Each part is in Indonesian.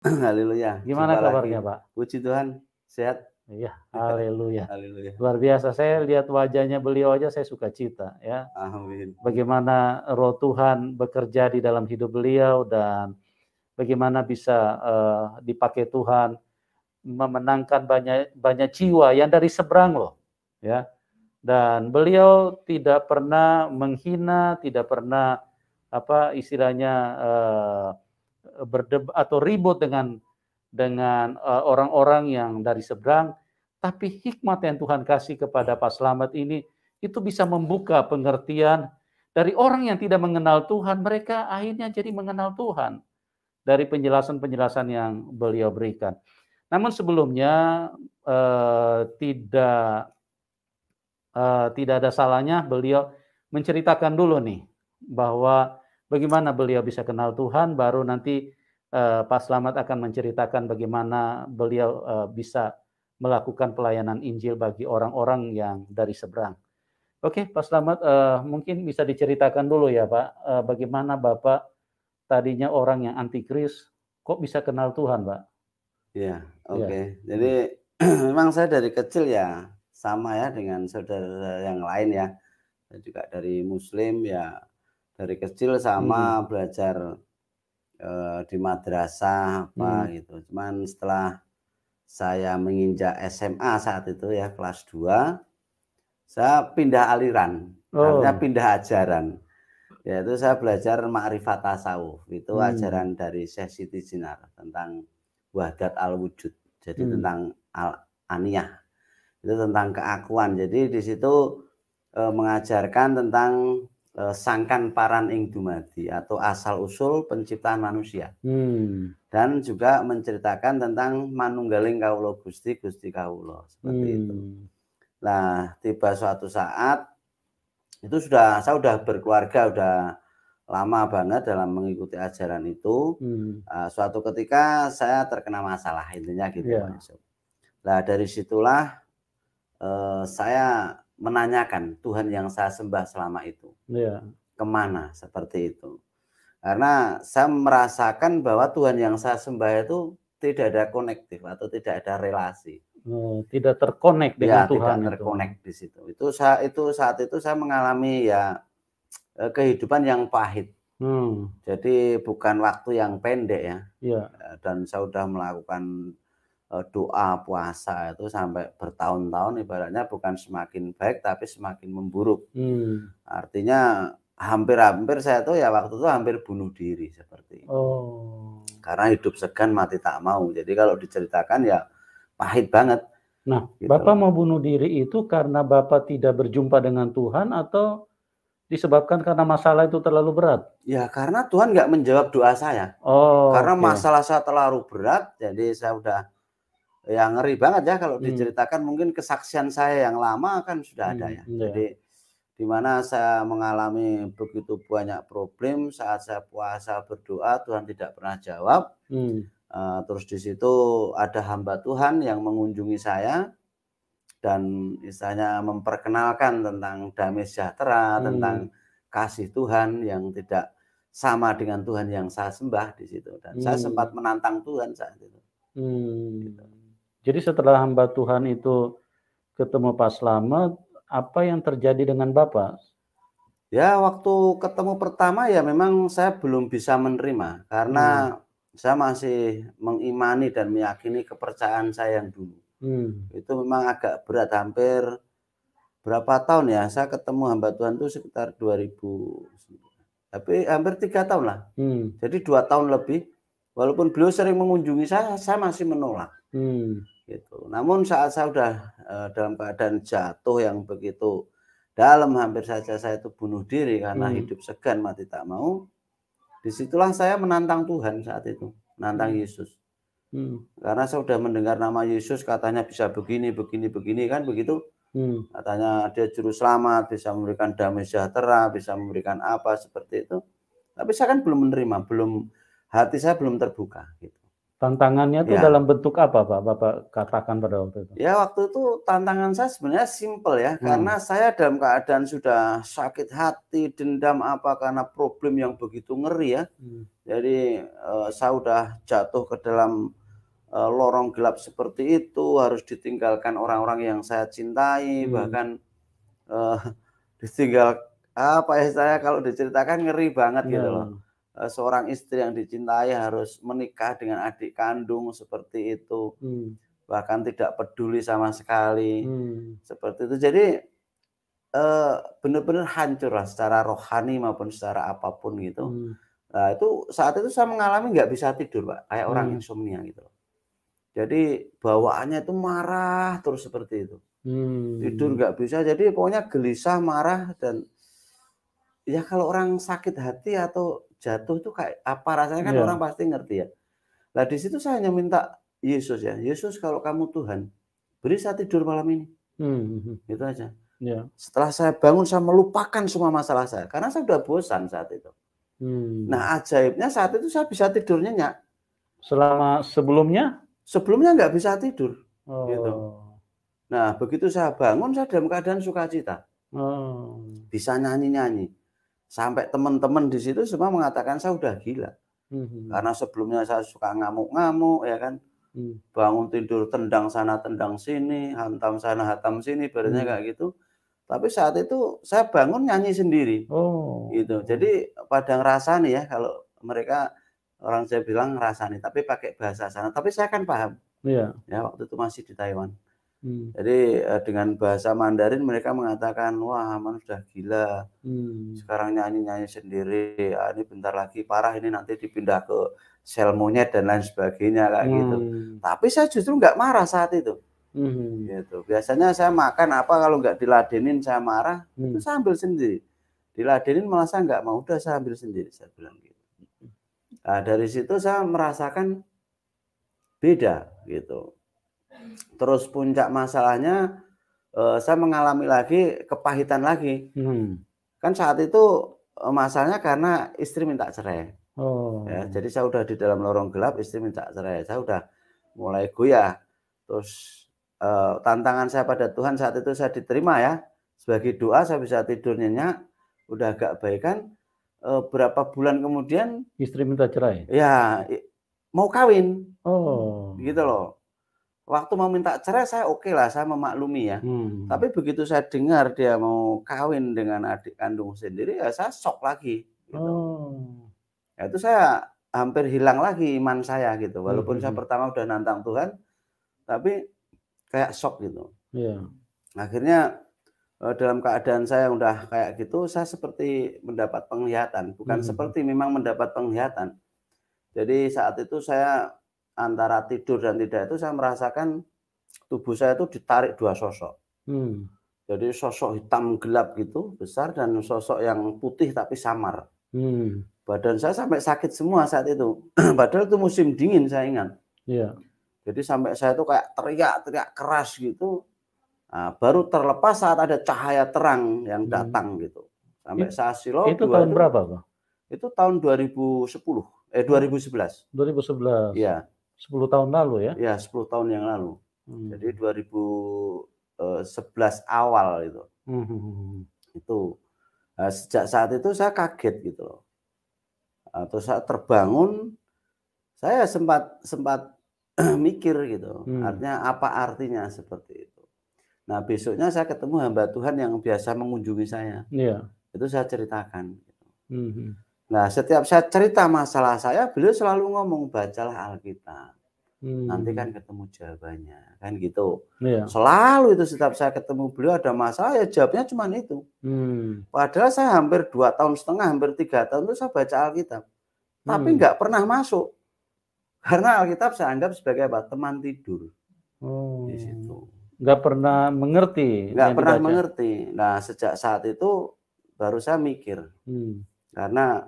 Haleluya. Gimana Jumpa kabarnya, lagi. Pak? Puji Tuhan, sehat. Iya, haleluya. Haleluya. Luar biasa, saya lihat wajahnya beliau aja saya suka cita ya. Amin. Bagaimana roh Tuhan bekerja di dalam hidup beliau dan bagaimana bisa dipakai Tuhan memenangkan banyak jiwa yang dari seberang loh, ya. Dan beliau tidak pernah menghina, tidak pernah apa istilahnya berdebat atau ribut dengan orang-orang yang dari seberang, tapi hikmat yang Tuhan kasih kepada Pak Slamet ini itu bisa membuka pengertian dari orang yang tidak mengenal Tuhan, mereka akhirnya jadi mengenal Tuhan dari penjelasan-penjelasan yang beliau berikan. Namun sebelumnya tidak ada salahnya beliau menceritakan dulu nih bahwa bagaimana beliau bisa kenal Tuhan, baru nanti Pak Slamet akan menceritakan bagaimana beliau bisa melakukan pelayanan Injil bagi orang-orang yang dari seberang. Oke, Pak Slamet, mungkin bisa diceritakan dulu ya Pak, bagaimana Bapak tadinya orang yang antikris, kok bisa kenal Tuhan Pak? Iya, Iya. oke. Jadi memang saya dari kecil ya sama ya dengan saudara yang lain ya. Saya juga dari Muslim ya, dari kecil sama belajar di madrasah apa gitu. Cuman setelah saya menginjak SMA saat itu ya kelas 2, saya pindah aliran, artinya Oh. pindah ajaran. Yaitu saya belajar ma'rifat tasawuf. Itu ajaran dari Syekh Siti Jenar tentang wahdat al-wujud. Jadi tentang al-aniyah. Itu tentang keakuan. Jadi di situ mengajarkan tentang sangkan paran ing dumadi atau asal usul penciptaan manusia. Dan juga menceritakan tentang manunggaling kawula Gusti, Gusti kawula, seperti itu. Nah, tiba suatu saat itu saya sudah berkeluarga, udah lama banget dalam mengikuti ajaran itu. Suatu ketika saya terkena masalah, intinya gitu Pak Yusuf. Nah, dari situlah saya menanyakan Tuhan yang saya sembah selama itu kemana, seperti itu. Karena saya merasakan bahwa Tuhan yang saya sembah itu tidak ada konektif atau tidak ada relasi. Tidak terkonek dengan Ya, Tuhan tidak terkonek di situ. Saat itu saya mengalami ya kehidupan yang pahit. Jadi bukan waktu yang pendek ya. Dan saya sudah melakukan doa, puasa itu sampai bertahun-tahun, ibaratnya bukan semakin baik tapi semakin memburuk. Artinya hampir-hampir saya tuh ya waktu itu hampir bunuh diri seperti itu. Karena hidup segan mati tak mau. Jadi kalau diceritakan ya pahit banget. Nah, gitu Bapak loh. mau bunuh diri itu karena Bapak tidak berjumpa dengan Tuhan atau disebabkan karena masalah itu terlalu berat? Ya karena Tuhan nggak menjawab doa saya. Karena masalah saya terlalu berat, jadi saya udah ya ngeri banget ya kalau diceritakan, mungkin kesaksian saya yang lama kan sudah ada ya. Jadi di mana saya mengalami begitu banyak problem saat saya puasa berdoa, Tuhan tidak pernah jawab. Terus di situ ada hamba Tuhan yang mengunjungi saya dan istilahnya memperkenalkan tentang damai sejahtera, tentang kasih Tuhan yang tidak sama dengan Tuhan yang saya sembah di situ. Dan saya sempat menantang Tuhan saat itu. Gitu. Jadi setelah hamba Tuhan itu ketemu Pak Slamet, apa yang terjadi dengan Bapak? Ya waktu ketemu pertama ya memang saya belum bisa menerima karena saya masih mengimani dan meyakini kepercayaan saya yang dulu. Itu memang agak berat, hampir berapa tahun ya, saya ketemu hamba Tuhan itu sekitar 2000, tapi hampir 3 tahun lah. Jadi 2 tahun lebih, walaupun beliau sering mengunjungi saya masih menolak. Gitu. Namun saat saya sudah dalam keadaan jatuh yang begitu dalam, hampir saja saya itu bunuh diri karena hidup segan mati tak mau. Disitulah saya menantang Tuhan saat itu, menantang Yesus. Karena saya sudah mendengar nama Yesus, katanya bisa begini, begini, begini kan begitu. Katanya dia juru selamat, bisa memberikan damai sejahtera, bisa memberikan apa seperti itu. Tapi saya kan belum menerima, hati saya belum terbuka. Gitu. Tantangannya itu dalam bentuk apa Pak? Bapak katakan pada waktu itu? Ya waktu itu tantangan saya sebenarnya simpel ya, karena saya dalam keadaan sudah sakit hati, dendam apa karena problem yang begitu ngeri ya. Jadi saya udah jatuh ke dalam lorong gelap seperti itu, harus ditinggalkan orang-orang yang saya cintai, bahkan eh, ditinggal apa ya, saya kalau diceritakan ngeri banget gitu loh. Ya. Seorang istri yang dicintai harus menikah dengan adik kandung seperti itu, Hmm. bahkan tidak peduli sama sekali, Hmm. seperti itu. Jadi benar-benar hancur lah secara rohani maupun secara apapun gitu. Hmm. Nah itu saat itu saya mengalami nggak bisa tidur Pak, kayak orang Hmm. insomnia gitu. Jadi bawaannya itu marah terus seperti itu. Tidur Hmm. nggak bisa, jadi pokoknya gelisah, marah, dan ya kalau orang sakit hati atau jatuh tuh kayak apa rasanya kan orang Ya. pasti ngerti ya. Nah di situ saya hanya minta Yesus ya, Yesus kalau kamu Tuhan, beri saya tidur malam ini, Hmm. gitu aja. Ya. Setelah saya bangun saya melupakan semua masalah saya, karena saya udah bosan saat itu. Hmm. Nah ajaibnya saat itu saya bisa tidur nyenyak, Selama sebelumnya? sebelumnya nggak bisa tidur, gitu. Oh. Nah begitu saya bangun saya dalam keadaan sukacita, Oh. bisa nyanyi-nyanyi. Sampai teman-teman di situ semua mengatakan saya udah gila. Hmm. Karena sebelumnya saya suka ngamuk-ngamuk ya kan, Hmm. bangun tidur tendang sana tendang sini, hantam sana hantam sini, ibaratnya Hmm. kayak gitu. Tapi saat itu saya bangun nyanyi sendiri, gitu. Oh. Jadi pada ngerasani ya, kalau mereka orang Jawa bilang ngerasani, tapi pakai bahasa sana. Tapi saya kan paham, Ya. ya waktu itu masih di Taiwan. Hmm. Jadi dengan bahasa Mandarin mereka mengatakan, wah Aman sudah gila, Hmm. sekarang nyanyi-nyanyi sendiri, ini bentar lagi parah, ini nanti dipindah ke sel monyet dan lain sebagainya kayak gitu. Hmm. Tapi saya justru nggak marah saat itu, Hmm. gitu. Biasanya saya makan apa kalau nggak diladenin saya marah, itu Hmm. saya ambil sendiri. Diladenin malah saya nggak mau, udah saya ambil sendiri, saya bilang gitu. Nah dari situ saya merasakan beda gitu. Terus puncak masalahnya saya mengalami lagi kepahitan lagi. Hmm. Kan saat itu masalahnya karena istri minta cerai. Ya, Oh. jadi saya udah di dalam lorong gelap, istri minta cerai. Saya udah mulai goyah. Terus tantangan saya pada Tuhan saat itu saya diterima ya. Sebagai doa saya bisa tidur nyenyak, udah agak baikan. Berapa bulan kemudian Istri minta cerai? ya mau kawin, Oh. gitu loh. Waktu mau minta cerai saya oke lah, saya memaklumi ya. Hmm. Tapi begitu saya dengar dia mau kawin dengan adik kandung sendiri, ya saya shock lagi, gitu. Oh. Ya itu saya hampir hilang lagi iman saya gitu. Walaupun saya Mhm. pertama udah nantang Tuhan, tapi kayak shock gitu. Iya. Akhirnya dalam keadaan saya udah kayak gitu, saya seperti mendapat penglihatan, bukan Mhm. seperti, memang mendapat penglihatan. Jadi saat itu saya antara tidur dan tidak itu saya merasakan tubuh saya itu ditarik dua sosok. Hmm. Jadi sosok hitam gelap gitu, besar, dan sosok yang putih tapi samar. Hmm. Badan saya sampai sakit semua saat itu. Padahal itu musim dingin saya ingat. Iya. Jadi sampai saya itu kayak teriak-teriak keras gitu. Nah, baru terlepas saat ada cahaya terang yang Hmm. datang gitu. Sampai saya silau Itu dua tahun berapa, Pak? itu tahun 2010, Oh, 2011. 2011. Iya, 10 tahun lalu ya? iya 10 tahun yang lalu. Jadi Hmm. 2011 awal itu. Mhm. Itu. Nah, sejak saat itu saya kaget gitu loh. Terus saya terbangun, saya sempat sempat mikir gitu, Hmm. artinya apa artinya seperti itu. Nah besoknya saya ketemu hamba Tuhan yang biasa mengunjungi saya, Iya. itu saya ceritakan. Mhm. Nah setiap saya cerita masalah saya, beliau selalu ngomong bacalah Alkitab, nanti kan Hmm. ketemu jawabannya, kan gitu. Iya. Selalu itu setiap saya ketemu beliau ada masalah ya jawabnya cuma itu. Hmm. Padahal saya hampir 2,5 tahun, hampir 3 tahun itu saya baca Alkitab, tapi Hmm. nggak pernah masuk. Karena Alkitab saya anggap sebagai apa? Teman tidur di Oh. situ. Nggak pernah mengerti Nggak yang pernah dibaca? mengerti. Nah, sejak saat itu baru saya mikir, Hmm. karena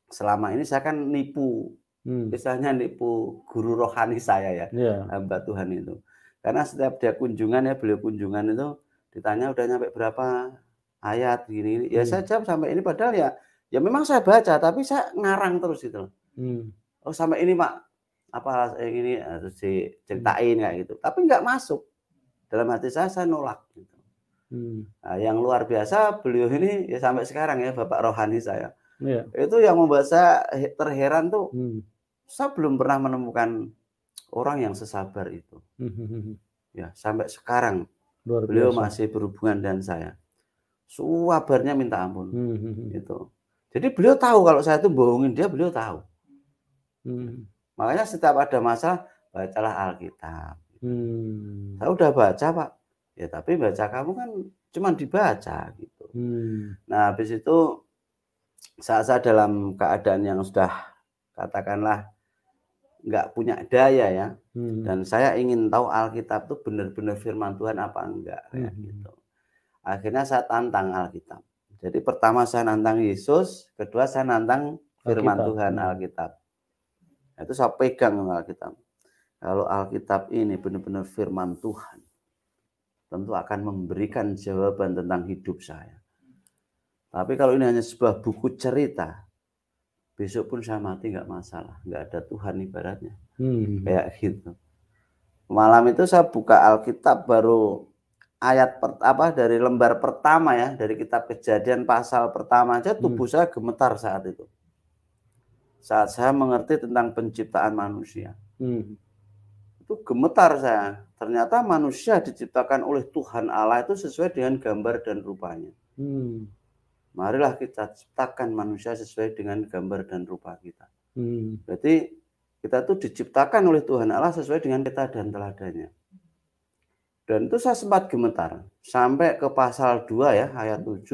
selama ini saya kan nipu, Hmm. istilahnya nipu guru rohani saya ya, Iya. hamba Tuhan itu. Karena setiap dia kunjungan ya, beliau kunjungan itu ditanya udah nyampe berapa ayat gini, ya saya Hmm. jawab sampai ini, padahal ya memang saya baca tapi saya ngarang terus gitu loh. Hmm. Oh sampai ini Pak, apa yang ini harus Hmm. diceritain kayak gitu. Tapi nggak masuk. Dalam hati saya nolak gitu. Hmm. Nah, yang luar biasa beliau ini ya sampai sekarang ya Bapak rohani saya. Iya. Itu yang membuat saya terheran tuh, Hmm. saya belum pernah menemukan orang yang sesabar itu. Ya, sampai sekarang Luar beliau biasa. masih berhubungan dengan saya. Sabarnya minta ampun, Hmm. gitu. Jadi beliau tahu kalau saya itu bohongin dia, beliau tahu. Makanya setiap ada masalah, bacalah Alkitab. Saya udah baca, Pak. Ya, tapi baca kamu kan cuma dibaca, gitu. Nah, habis itu saat saya dalam keadaan yang sudah katakanlah nggak punya daya ya, dan saya ingin tahu Alkitab itu benar-benar firman Tuhan apa enggak, kayak gitu. Akhirnya saya tantang Alkitab. Jadi pertama saya nantang Yesus, kedua saya nantang firman Alkitab. Tuhan, Alkitab. Itu saya pegang Alkitab. Kalau Alkitab ini benar-benar firman Tuhan, tentu akan memberikan jawaban tentang hidup saya. Tapi kalau ini hanya sebuah buku cerita, besok pun saya mati nggak masalah, nggak ada Tuhan ibaratnya, kayak gitu. Malam itu saya buka Alkitab baru ayat dari lembar pertama ya, dari kitab Kejadian pasal pertama aja tubuh saya gemetar saat itu. Saat saya mengerti tentang penciptaan manusia. Itu gemetar saya. Ternyata manusia diciptakan oleh Tuhan Allah itu sesuai dengan gambar dan rupanya. Marilah kita ciptakan manusia sesuai dengan gambar dan rupa kita. Berarti kita tuh diciptakan oleh Tuhan Allah sesuai dengan kita dan teladannya. Dan itu saya sempat gemetar. Sampai ke pasal 2 ya, ayat 7.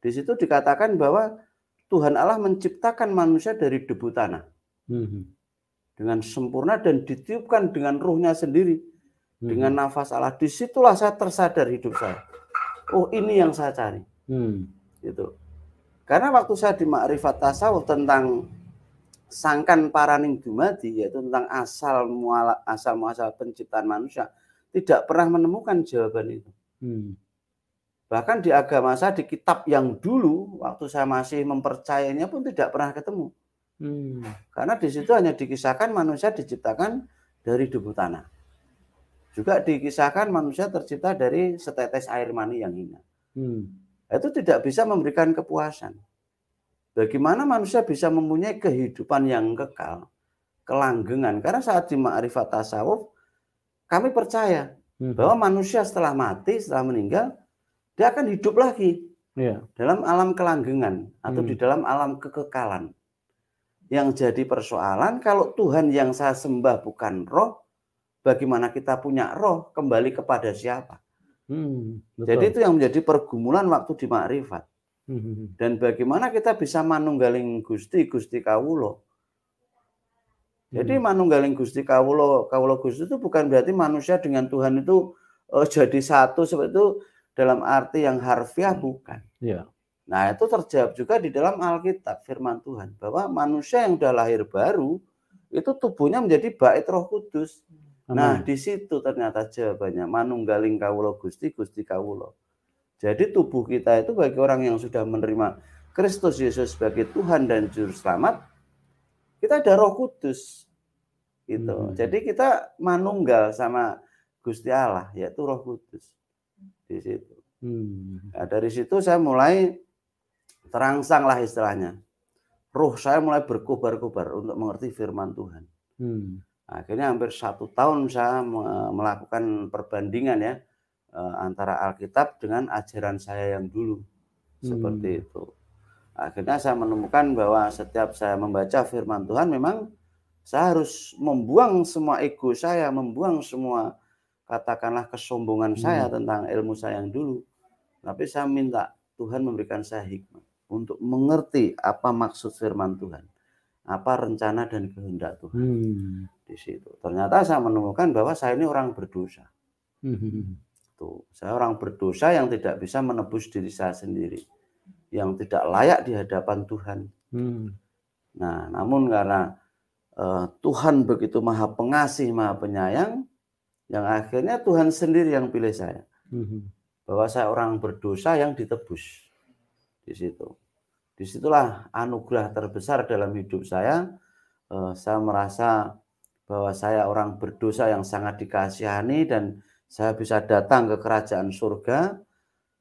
Di situ dikatakan bahwa Tuhan Allah menciptakan manusia dari debu tanah. Dengan sempurna dan ditiupkan dengan ruhnya sendiri. Dengan nafas Allah. Disitulah saya tersadar hidup saya. Oh, ini yang saya cari. Gitu. Karena waktu saya di Makrifat Tasawuf tentang sangkan paraning dumadi, yaitu tentang asal muasal penciptaan manusia, tidak pernah menemukan jawaban itu. Bahkan di agama saya, di kitab yang dulu waktu saya masih mempercayainya pun tidak pernah ketemu. Karena di situ hanya dikisahkan manusia diciptakan dari debu tanah. Juga dikisahkan manusia tercipta dari setetes air mani yang hina. Itu tidak bisa memberikan kepuasan. Bagaimana manusia bisa mempunyai kehidupan yang kekal, kelanggengan? Karena saat di Makrifat Tasawuf, kami percaya bahwa manusia setelah mati, setelah meninggal, dia akan hidup lagi dalam alam kelanggengan atau di dalam alam kekekalan. Yang jadi persoalan, kalau Tuhan yang saya sembah bukan roh, bagaimana kita punya roh, kembali kepada siapa? Jadi itu yang menjadi pergumulan waktu di Makrifat. Dan bagaimana kita bisa manunggaling Gusti Kawulo. Jadi manunggaling Gusti Kawulo Gusti itu bukan berarti manusia dengan Tuhan itu jadi satu seperti itu dalam arti yang harfiah, bukan. Nah, itu terjawab juga di dalam Alkitab, firman Tuhan, bahwa manusia yang sudah lahir baru itu tubuhnya menjadi bait Roh Kudus. Nah, di situ ternyata jawabannya, manunggaling Kawulo Gusti Kawulo. Jadi tubuh kita itu bagi orang yang sudah menerima Kristus Yesus sebagai Tuhan dan Juru Selamat, kita ada Roh Kudus. Gitu. Jadi kita manunggal sama Gusti Allah, yaitu Roh Kudus. Di situ. Nah, dari situ saya mulai terangsang lah istilahnya. Ruh saya mulai berkobar-kobar untuk mengerti firman Tuhan. Akhirnya hampir 1 tahun saya melakukan perbandingan ya, antara Alkitab dengan ajaran saya yang dulu. Seperti itu. Akhirnya saya menemukan bahwa setiap saya membaca firman Tuhan, memang saya harus membuang semua ego saya, membuang semua katakanlah kesombongan saya tentang ilmu saya yang dulu. Tapi saya minta Tuhan memberikan saya hikmat untuk mengerti apa maksud firman Tuhan, apa rencana dan kehendak Tuhan. Di situ ternyata saya menemukan bahwa saya ini orang berdosa. Tuh, saya orang berdosa yang tidak bisa menebus diri saya sendiri, yang tidak layak di hadapan Tuhan. Nah, namun karena Tuhan begitu maha pengasih, maha penyayang, yang akhirnya Tuhan sendiri yang pilih saya. Bahwa saya orang berdosa yang ditebus. Di situ. Disitulah anugerah terbesar dalam hidup saya. Saya merasa bahwa saya orang berdosa yang sangat dikasihani dan saya bisa datang ke kerajaan surga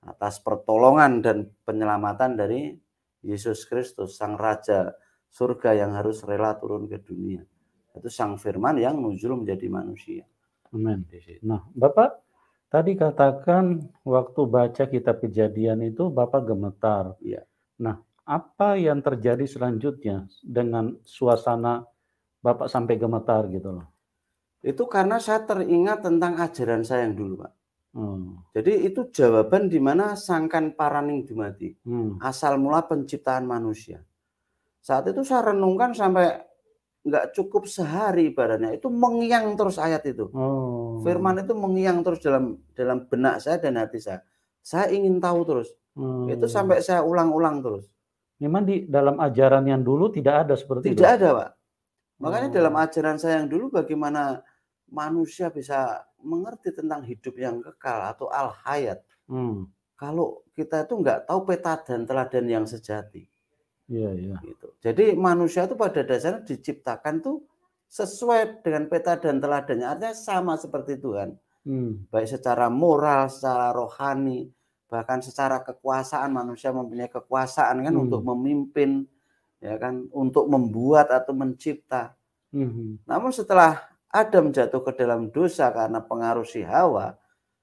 atas pertolongan dan penyelamatan dari Yesus Kristus, Sang Raja surga yang harus rela turun ke dunia. Itu Sang Firman yang nuzul menjadi manusia. Amin. Nah, Bapak tadi katakan waktu baca kitab Kejadian itu Bapak gemetar. Iya. Nah, apa yang terjadi selanjutnya dengan suasana Bapak sampai gemetar gitu loh? Itu karena saya teringat tentang ajaran saya yang dulu, Pak. Hmm. Jadi itu jawaban di mana sangkan paraning dumadi. Asal mula penciptaan manusia. Saat itu saya renungkan sampai nggak cukup sehari ibaratnya. Itu mengiang terus ayat itu. Firman itu mengiang terus dalam benak saya dan hati saya. Saya ingin tahu terus. Itu sampai saya ulang-ulang terus. Memang di dalam ajaran yang dulu tidak ada seperti itu? Tidak ada, Pak. Makanya dalam ajaran saya yang dulu bagaimana manusia bisa mengerti tentang hidup yang kekal atau al-hayat. Kalau kita itu nggak tahu peta dan teladan yang sejati. Iya. Gitu. Jadi manusia itu pada dasarnya diciptakan tuh sesuai dengan peta dan teladannya. Artinya sama seperti Tuhan. Baik secara moral, secara rohani, bahkan secara kekuasaan. Manusia mempunyai kekuasaan kan untuk memimpin, ya kan, untuk membuat atau mencipta. Namun setelah Adam jatuh ke dalam dosa karena pengaruh si Hawa,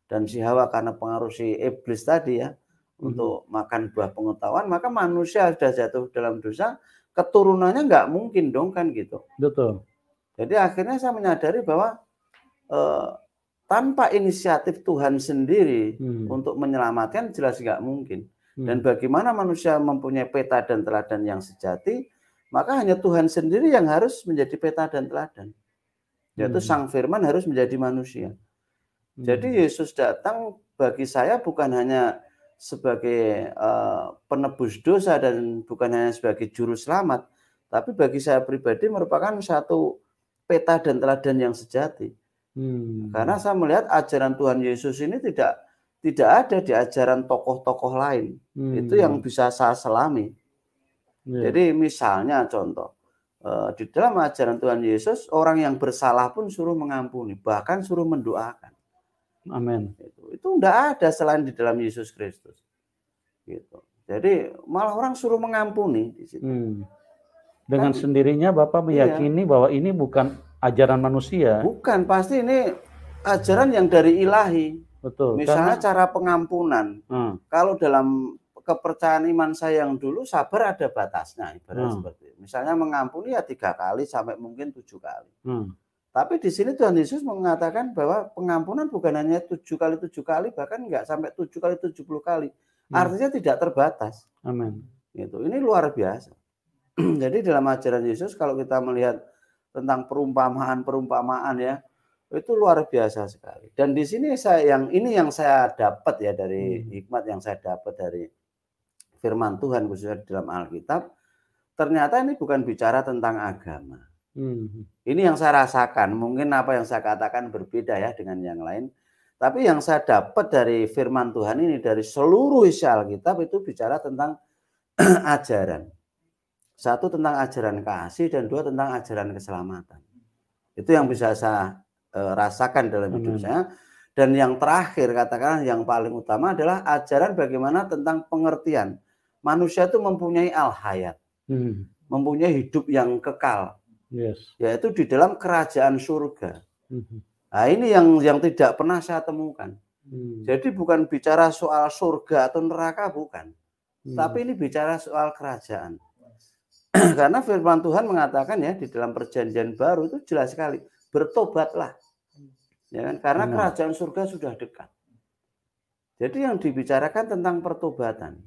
dan si Hawa karena pengaruh si iblis tadi ya, untuk makan buah pengetahuan, maka manusia sudah jatuh dalam dosa, keturunannya nggak mungkin dong kan gitu. Betul. Jadi akhirnya saya menyadari bahwa tanpa inisiatif Tuhan sendiri untuk menyelamatkan jelas nggak mungkin. Dan bagaimana manusia mempunyai peta dan teladan yang sejati, maka hanya Tuhan sendiri yang harus menjadi peta dan teladan. Yaitu Sang Firman harus menjadi manusia. Jadi Yesus datang bagi saya bukan hanya sebagai penebus dosa dan bukan hanya sebagai juru selamat, tapi bagi saya pribadi merupakan satu peta dan teladan yang sejati. Karena saya melihat ajaran Tuhan Yesus ini tidak ada di ajaran tokoh-tokoh lain. Itu yang bisa saya selami. Jadi misalnya contoh, di dalam ajaran Tuhan Yesus, orang yang bersalah pun suruh mengampuni, bahkan suruh mendoakan. Amin. Itu enggak ada selain di dalam Yesus Kristus. Gitu. Jadi malah orang suruh mengampuni di situ. Dengan sendirinya Bapak meyakini bahwa ini bukan ajaran manusia. Bukan, pasti ini ajaran yang dari ilahi. Betul. Misalnya cara pengampunan. Kalau dalam kepercayaan iman saya yang dulu, sabar ada batasnya, ibarat seperti itu. Misalnya mengampuni ya 3 kali sampai mungkin 7 kali. Tapi di sini Tuhan Yesus mengatakan bahwa pengampunan bukan hanya 7 kali 7 kali, bahkan enggak sampai 7 kali 70 kali. Artinya tidak terbatas. Amin. Gitu. Ini luar biasa. Jadi dalam ajaran Yesus kalau kita melihat tentang perumpamaan ya, itu luar biasa sekali. Dan di sini yang saya dapat ya dari hikmat yang saya dapat dari firman Tuhan khususnya di dalam Alkitab, ternyata ini bukan bicara tentang agama. Ini yang saya rasakan, mungkin apa yang saya katakan berbeda ya dengan yang lain. Tapi yang saya dapat dari firman Tuhan ini, dari seluruh isi Alkitab itu bicara tentang ajaran. 1 tentang ajaran kasih dan 2 tentang ajaran keselamatan. Itu yang bisa saya rasakan dalam hidup saya. Dan yang terakhir katakan yang paling utama adalah ajaran bagaimana tentang pengertian. Manusia itu mempunyai al-hayat. Mempunyai hidup yang kekal. Yaitu di dalam kerajaan surga. Nah, ini yang tidak pernah saya temukan. Jadi bukan bicara soal surga atau neraka, bukan. Tapi ini bicara soal kerajaan. Karena firman Tuhan mengatakan ya di dalam perjanjian baru itu jelas sekali, bertobatlah. Ya kan? Karena kerajaan surga sudah dekat. Jadi yang dibicarakan tentang pertobatan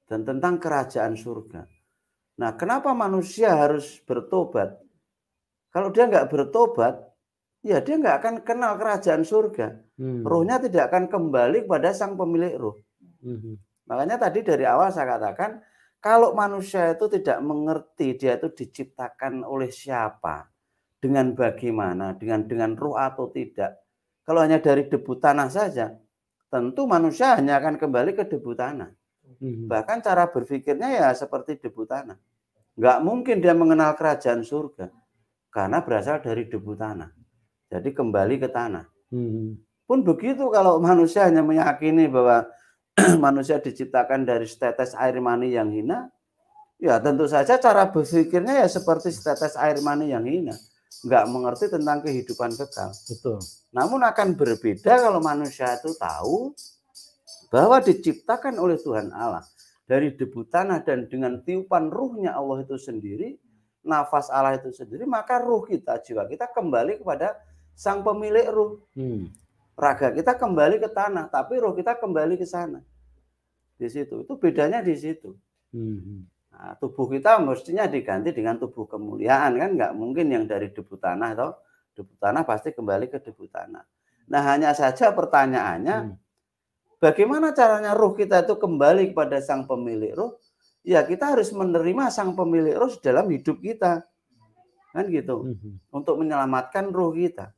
dan tentang kerajaan surga. Nah, kenapa manusia harus bertobat? Kalau dia nggak bertobat, ya dia nggak akan kenal kerajaan surga. Rohnya tidak akan kembali kepada sang pemilik roh. Makanya tadi dari awal saya katakan, kalau manusia itu tidak mengerti dia itu diciptakan oleh siapa, dengan bagaimana, dengan roh atau tidak. Kalau hanya dari debu tanah saja, tentu manusia hanya akan kembali ke debu tanah. Bahkan cara berpikirnya ya seperti debu tanah. Nggak mungkin dia mengenal kerajaan surga. Karena berasal dari debu tanah. Jadi kembali ke tanah. Pun begitu kalau manusia hanya meyakini bahwa manusia diciptakan dari setetes air mani yang hina, ya tentu saja cara berpikirnya ya seperti setetes air mani yang hina, nggak mengerti tentang kehidupan kekal. Betul. Namun akan berbeda kalau manusia itu tahu bahwa diciptakan oleh Tuhan Allah dari debu tanah dan dengan tiupan ruhnya Allah itu sendiri, nafas Allah itu sendiri, maka ruh kita, jiwa kita kembali kepada sang pemilik ruh. Raga kita kembali ke tanah, tapi roh kita kembali ke sana. Di situ, itu bedanya di situ. Nah, tubuh kita mestinya diganti dengan tubuh kemuliaan, kan nggak mungkin yang dari debu tanah, atau debu tanah pasti kembali ke debu tanah. Nah, hanya saja pertanyaannya, bagaimana caranya roh kita itu kembali kepada sang pemilik roh? Ya kita harus menerima sang pemilik roh dalam hidup kita, kan gitu, untuk menyelamatkan roh kita,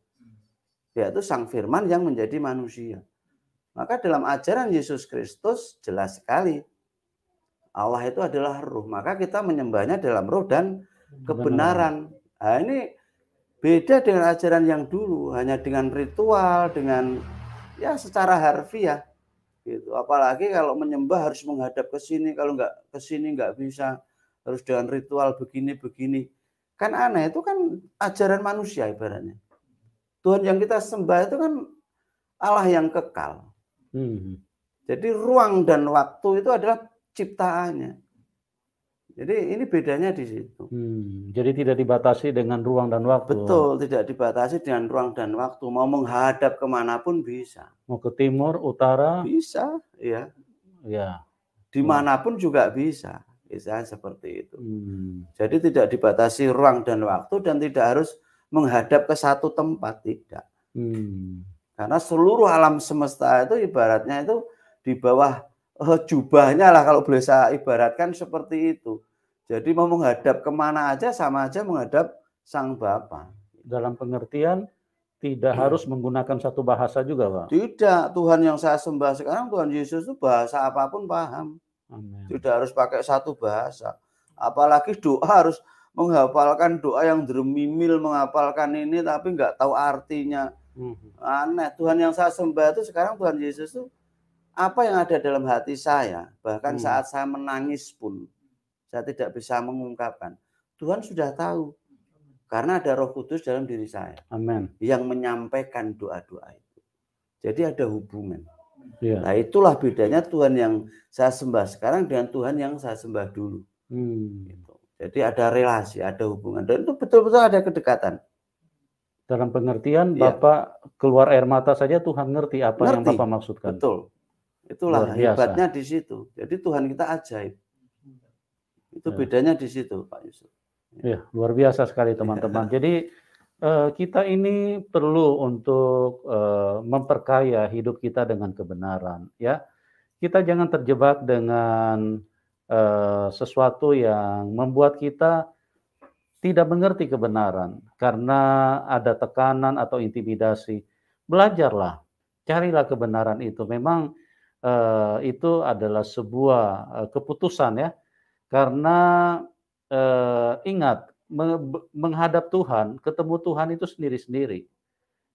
yaitu sang firman yang menjadi manusia. Maka dalam ajaran Yesus Kristus jelas sekali Allah itu adalah roh, maka kita menyembahnya dalam roh dan kebenaran. Nah, ini beda dengan ajaran yang dulu, hanya dengan ritual, dengan ya secara harfiah gitu. Apalagi kalau menyembah harus menghadap ke sini, kalau nggak ke sini nggak bisa, harus dengan ritual begini-begini. Kan aneh, itu kan ajaran manusia ibaratnya. Tuhan yang kita sembah itu kan Allah yang kekal. Jadi ruang dan waktu itu adalah ciptaannya. Jadi ini bedanya di situ. Jadi tidak dibatasi dengan ruang dan waktu. Betul, tidak dibatasi dengan ruang dan waktu. Mau menghadap kemanapun bisa. Mau ke timur, utara? Bisa, ya. Ya. Dimanapun juga bisa. Bisa seperti itu. Jadi tidak dibatasi ruang dan waktu dan tidak harus menghadap ke satu tempat, tidak. Karena seluruh alam semesta itu ibaratnya itu di bawah jubahnya lah, kalau boleh saya ibaratkan seperti itu. Jadi mau menghadap kemana aja sama aja menghadap Sang Bapa. Dalam pengertian tidak harus menggunakan satu bahasa juga, Pak? Tidak, Tuhan yang saya sembah sekarang, Tuhan Yesus itu bahasa apapun paham. Amen. Tidak harus pakai satu bahasa. Apalagi doa harus menghafalkan doa yang dremimil, menghafalkan ini tapi nggak tahu artinya. Aneh. Tuhan yang saya sembah itu sekarang Tuhan Yesus itu apa yang ada dalam hati saya, bahkan saat saya menangis pun saya tidak bisa mengungkapkan. Tuhan sudah tahu karena ada Roh Kudus dalam diri saya. Amin. Yang menyampaikan doa-doa itu. Jadi ada hubungan. Ya. Nah, itulah bedanya Tuhan yang saya sembah sekarang dengan Tuhan yang saya sembah dulu. Gitu. Jadi ada relasi, ada hubungan, dan itu betul-betul ada kedekatan. Dalam pengertian Bapak keluar air mata saja Tuhan ngerti apa yang Bapak maksudkan. Betul. Itulah hebatnya di situ. Jadi Tuhan kita ajaib. Itu bedanya di situ, Pak Yusuf. Ya, luar biasa sekali teman-teman. Jadi kita ini perlu untuk memperkaya hidup kita dengan kebenaran, ya. Kita jangan terjebak dengan sesuatu yang membuat kita tidak mengerti kebenaran karena ada tekanan atau intimidasi. Belajarlah, carilah kebenaran itu. Memang itu adalah sebuah keputusan, ya. Karena ingat, menghadap Tuhan, ketemu Tuhan itu sendiri-sendiri.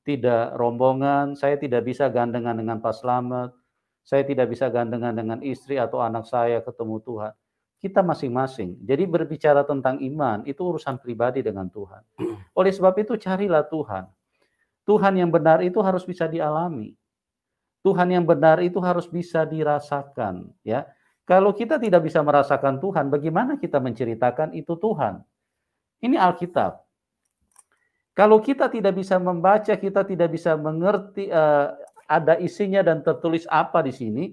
Tidak rombongan, saya tidak bisa gandengan dengan Pak Slamet, saya tidak bisa gandengan dengan istri atau anak saya ketemu Tuhan. Kita masing-masing. Jadi berbicara tentang iman, itu urusan pribadi dengan Tuhan. Oleh sebab itu carilah Tuhan. Tuhan yang benar itu harus bisa dialami. Tuhan yang benar itu harus bisa dirasakan, ya. Kalau kita tidak bisa merasakan Tuhan, bagaimana kita menceritakan itu Tuhan? Ini Alkitab. Kalau kita tidak bisa membaca, kita tidak bisa mengerti ada isinya dan tertulis apa di sini,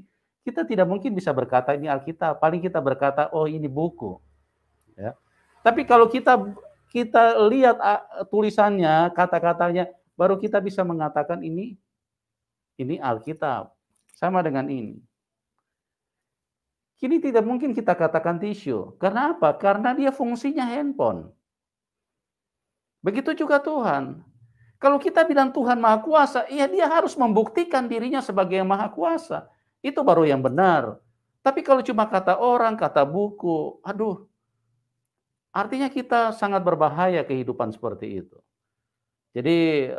kita tidak mungkin bisa berkata ini Alkitab. Paling kita berkata, oh ini buku. Ya. Tapi kalau kita lihat tulisannya, kata-katanya, baru kita bisa mengatakan ini Alkitab. Sama dengan ini. Kini tidak mungkin kita katakan tisu. Karena apa? Karena dia fungsinya handphone. Begitu juga Tuhan. Kalau kita bilang Tuhan Maha Kuasa, ya dia harus membuktikan dirinya sebagai yang Maha Kuasa. Itu baru yang benar. Tapi kalau cuma kata orang, kata buku, aduh. Artinya kita sangat berbahaya kehidupan seperti itu. Jadi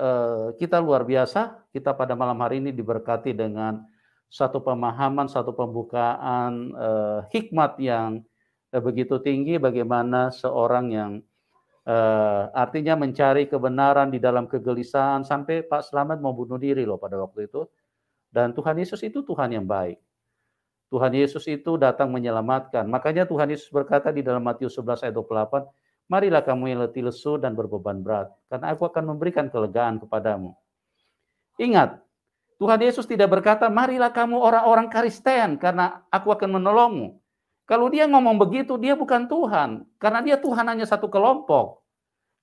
kita luar biasa, kita pada malam hari ini diberkati dengan satu pemahaman, satu pembukaan hikmat yang begitu tinggi bagaimana seorang yang artinya mencari kebenaran di dalam kegelisahan sampai Pak Slamet mau bunuh diri loh pada waktu itu. Dan Tuhan Yesus itu Tuhan yang baik. Tuhan Yesus itu datang menyelamatkan. Makanya Tuhan Yesus berkata di dalam Matius 11 ayat 28, marilah kamu yang letih lesu dan berbeban berat, karena aku akan memberikan kelegaan kepadamu. Ingat, Tuhan Yesus tidak berkata, marilah kamu orang-orang Kristen, karena aku akan menolongmu. Kalau dia ngomong begitu, dia bukan Tuhan, karena dia Tuhan hanya satu kelompok.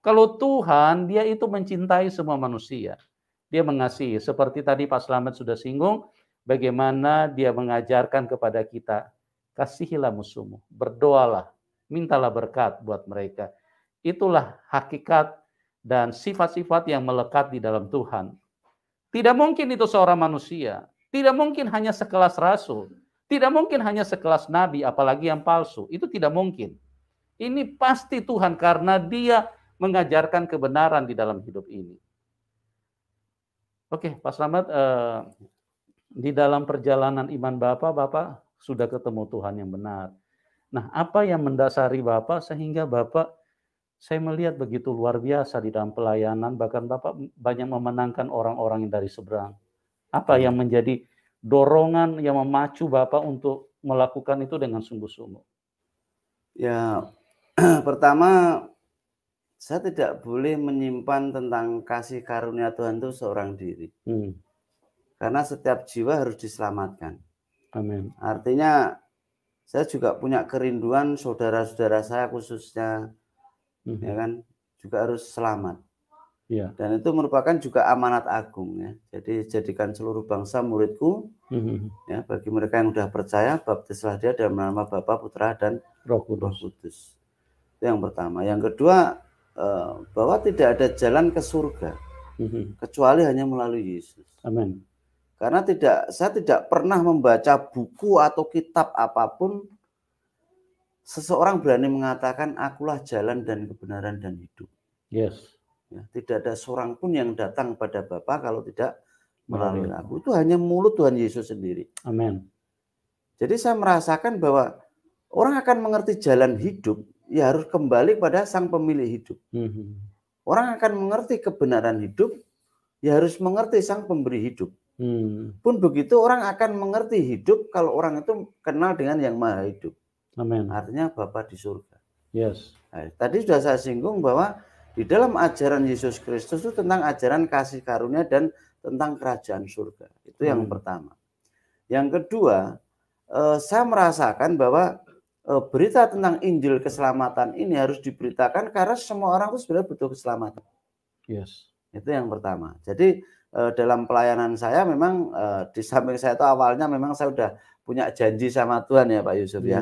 Kalau Tuhan, dia itu mencintai semua manusia. Dia mengasihi, seperti tadi Pak Slamet sudah singgung, bagaimana dia mengajarkan kepada kita, kasihilah musuhmu, berdoalah, mintalah berkat buat mereka. Itulah hakikat dan sifat-sifat yang melekat di dalam Tuhan. Tidak mungkin itu seorang manusia, tidak mungkin hanya sekelas rasul, tidak mungkin hanya sekelas nabi, apalagi yang palsu. Itu tidak mungkin. Ini pasti Tuhan karena dia mengajarkan kebenaran di dalam hidup ini. Oke, Pak Slamet, di dalam perjalanan iman Bapak sudah ketemu Tuhan yang benar. Nah, apa yang mendasari Bapak sehingga Bapak, saya melihat begitu luar biasa di dalam pelayanan, bahkan Bapak banyak memenangkan orang-orang yang dari seberang. Apa yang menjadi dorongan yang memacu Bapak untuk melakukan itu dengan sungguh-sungguh? Ya, pertama, saya tidak boleh menyimpan tentang kasih karunia Tuhan itu seorang diri. Karena setiap jiwa harus diselamatkan. Amin. Artinya, saya juga punya kerinduan saudara-saudara saya khususnya, ya kan, juga harus selamat. Ya. Dan itu merupakan juga amanat agung, ya. Jadi jadikan seluruh bangsa muridku, ya, bagi mereka yang sudah percaya, baptislah dia dalam nama Bapa, Putra, dan Roh Kudus. Itu yang pertama. Yang kedua, bahwa tidak ada jalan ke surga kecuali hanya melalui Yesus. Amin. Karena saya tidak pernah membaca buku atau kitab apapun seseorang berani mengatakan akulah jalan dan kebenaran dan hidup. Yes. Ya, tidak ada seorang pun yang datang pada Bapa kalau tidak melalui aku. Itu hanya mulut Tuhan Yesus sendiri. Amin. Jadi saya merasakan bahwa orang akan mengerti jalan hidup, ya harus kembali pada Sang Pemilik hidup. Orang akan mengerti kebenaran hidup, ya harus mengerti Sang Pemberi hidup. Pun begitu orang akan mengerti hidup kalau orang itu kenal dengan Yang Maha Hidup. Amin. Artinya Bapa di surga. Yes. Nah, tadi sudah saya singgung bahwa di dalam ajaran Yesus Kristus itu tentang ajaran kasih karunia dan tentang kerajaan surga. Itu yang pertama. Yang kedua, saya merasakan bahwa berita tentang Injil keselamatan ini harus diberitakan karena semua orang itu sebenarnya butuh keselamatan. Yes. Itu yang pertama. Jadi dalam pelayanan saya memang di samping saya itu awalnya memang saya sudah punya janji sama Tuhan ya Pak Yusuf ya.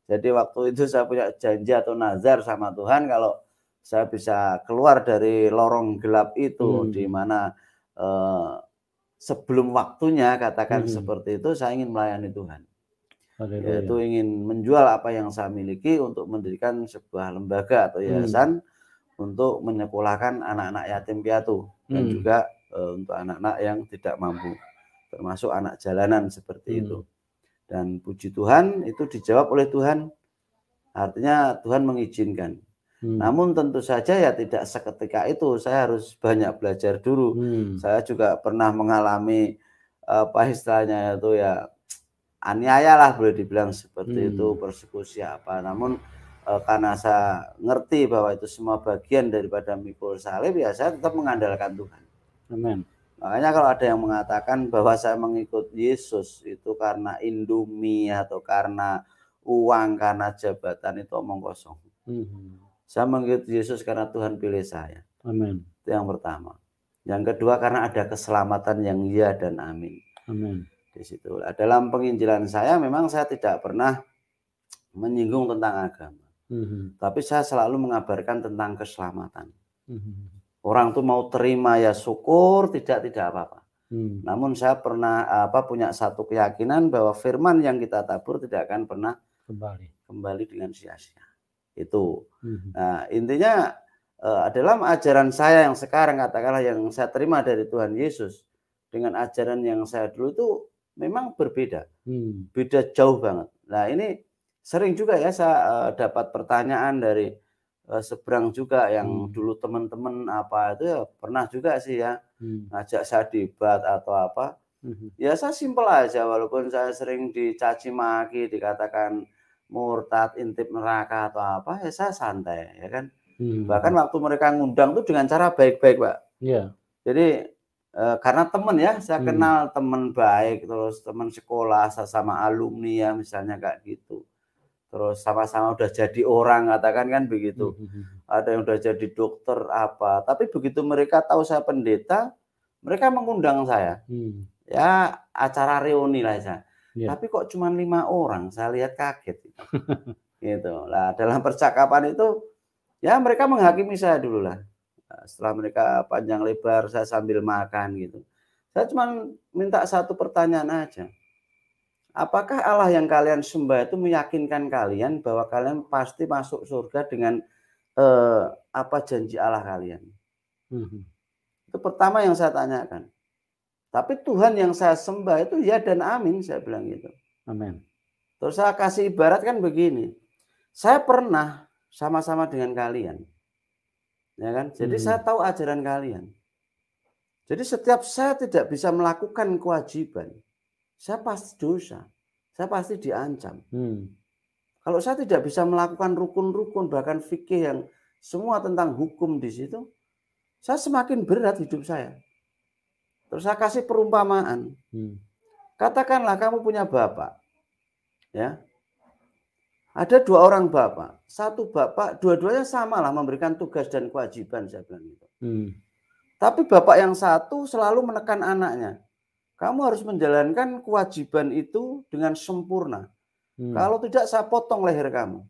Jadi waktu itu saya punya janji atau nazar sama Tuhan kalau saya bisa keluar dari lorong gelap itu di mana sebelum waktunya katakan seperti itu saya ingin melayani Tuhan. Yaitu ingin menjual apa yang saya miliki untuk mendirikan sebuah lembaga atau yayasan untuk menyekolahkan anak-anak yatim piatu dan juga untuk anak-anak yang tidak mampu, termasuk anak jalanan seperti itu. Dan puji Tuhan itu dijawab oleh Tuhan, artinya Tuhan mengizinkan. Namun tentu saja ya tidak seketika itu, saya harus banyak belajar dulu. Saya juga pernah mengalami apa istilahnya itu ya aniaya lah boleh dibilang seperti itu, persekusi apa. Namun karena saya ngerti bahwa itu semua bagian daripada mikul salib, ya saya tetap mengandalkan Tuhan. Amin. Makanya kalau ada yang mengatakan bahwa saya mengikut Yesus itu karena Indomie atau karena uang, karena jabatan, itu omong kosong. Saya mengikut Yesus karena Tuhan pilih saya. Amin. Itu yang pertama. Yang kedua karena ada keselamatan yang ya dan amin. Amin. Di situ. Dalam penginjilan saya memang saya tidak pernah menyinggung tentang agama. Tapi saya selalu mengabarkan tentang keselamatan. Orang tuh mau terima ya syukur, tidak apa-apa. Namun saya pernah punya satu keyakinan bahwa firman yang kita tabur tidak akan pernah kembali dengan sia-sia. Itu. Nah, intinya dalam ajaran saya yang sekarang katakanlah yang saya terima dari Tuhan Yesus dengan ajaran yang saya dulu itu memang berbeda. Beda jauh banget. Nah, ini sering juga ya saya dapat pertanyaan dari seberang juga yang dulu teman-teman apa itu ya pernah juga sih ya ngajak saya debat atau apa. Ya saya simpel aja walaupun saya sering dicaci maki, dikatakan murtad, intip neraka atau apa, ya saya santai ya kan. Bahkan waktu mereka ngundang tuh dengan cara baik-baik, Pak. Iya. Jadi karena teman ya, saya kenal teman baik, terus teman sekolah, sama alumni ya misalnya kayak gitu. Terus sama-sama udah jadi orang, katakan kan begitu. Ada yang udah jadi dokter apa, tapi begitu mereka tahu saya pendeta, mereka mengundang saya. Ya acara reuni lah ya. Tapi kok cuma 5 orang, saya lihat kaget. Gitu. Nah, dalam percakapan itu ya mereka menghakimi saya dulu lah. Setelah mereka panjang lebar, saya sambil makan gitu. Saya cuma minta satu pertanyaan aja. Apakah Allah yang kalian sembah itu meyakinkan kalian bahwa kalian pasti masuk surga dengan apa janji Allah kalian? Itu pertama yang saya tanyakan. Tapi Tuhan yang saya sembah itu ya dan amin, saya bilang gitu. Amin. Terus saya kasih ibarat kan begini. Saya pernah sama-sama dengan kalian. Ya kan? Jadi saya tahu ajaran kalian. Jadi setiap saya tidak bisa melakukan kewajiban, saya pasti dosa. Saya pasti diancam. Kalau saya tidak bisa melakukan rukun-rukun, bahkan fikih yang semua tentang hukum di situ, saya semakin berat hidup saya. Terus saya kasih perumpamaan. Katakanlah kamu punya bapak. Ya. Ada 2 orang bapak. Satu bapak, dua-duanya samalah memberikan tugas dan kewajiban, saya bilang gitu. Tapi bapak yang satu selalu menekan anaknya. Kamu harus menjalankan kewajiban itu dengan sempurna. Kalau tidak saya potong leher kamu.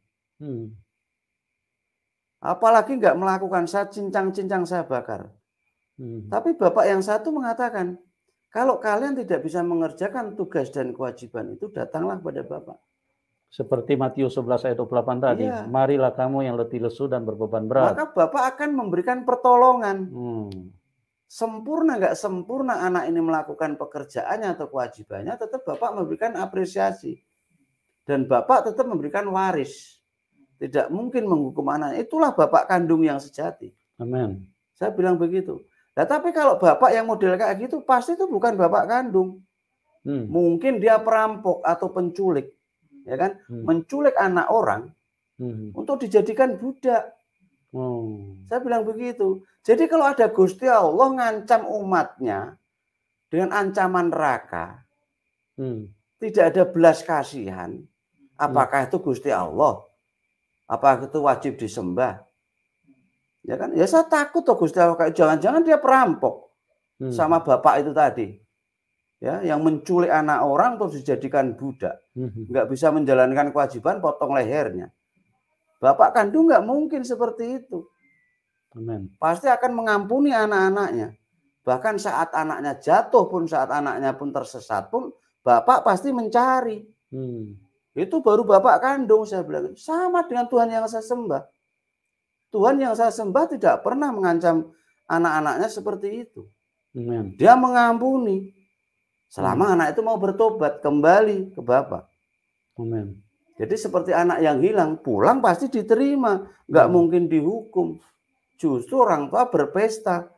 Apalagi nggak melakukan, saya cincang-cincang, saya bakar. Tapi bapak yang satu mengatakan, kalau kalian tidak bisa mengerjakan tugas dan kewajiban itu, datanglah pada bapak. Seperti Matius 11 ayat 28 tadi. Iya. Marilah kamu yang letih lesu dan berbeban berat. Maka bapak akan memberikan pertolongan. Sempurna nggak sempurna anak ini melakukan pekerjaannya atau kewajibannya, tetap bapak memberikan apresiasi. Dan bapak tetap memberikan waris. Tidak mungkin menghukum anaknya. Itulah bapak kandung yang sejati. Amin. Saya bilang begitu. Nah, tapi kalau bapak yang model kayak gitu, pasti itu bukan bapak kandung. Mungkin dia perampok atau penculik. Ya kan? Menculik anak orang untuk dijadikan budak. Saya bilang begitu. Jadi kalau ada Gusti Allah ngancam umatnya dengan ancaman neraka, tidak ada belas kasihan, apakah itu Gusti Allah? Apakah itu wajib disembah? Ya kan? Ya saya takut tuh Gusti Allah, jangan-jangan dia perampok sama bapak itu tadi. Ya, yang menculik anak orang terus dijadikan budak. Nggak bisa menjalankan kewajiban, potong lehernya. Bapak kandung nggak mungkin seperti itu. Amen. Pasti akan mengampuni anak-anaknya. Bahkan saat anaknya jatuh pun, saat anaknya pun tersesat pun, bapak pasti mencari. Itu baru bapak kandung, saya bilang. Sama dengan Tuhan yang saya sembah. Tuhan yang saya sembah tidak pernah mengancam anak-anaknya seperti itu. Amen. Dia mengampuni. Selama anak itu mau bertobat kembali ke bapak. Amen. Jadi seperti anak yang hilang, pulang pasti diterima. Nggak mungkin dihukum. Justru orang tua berpesta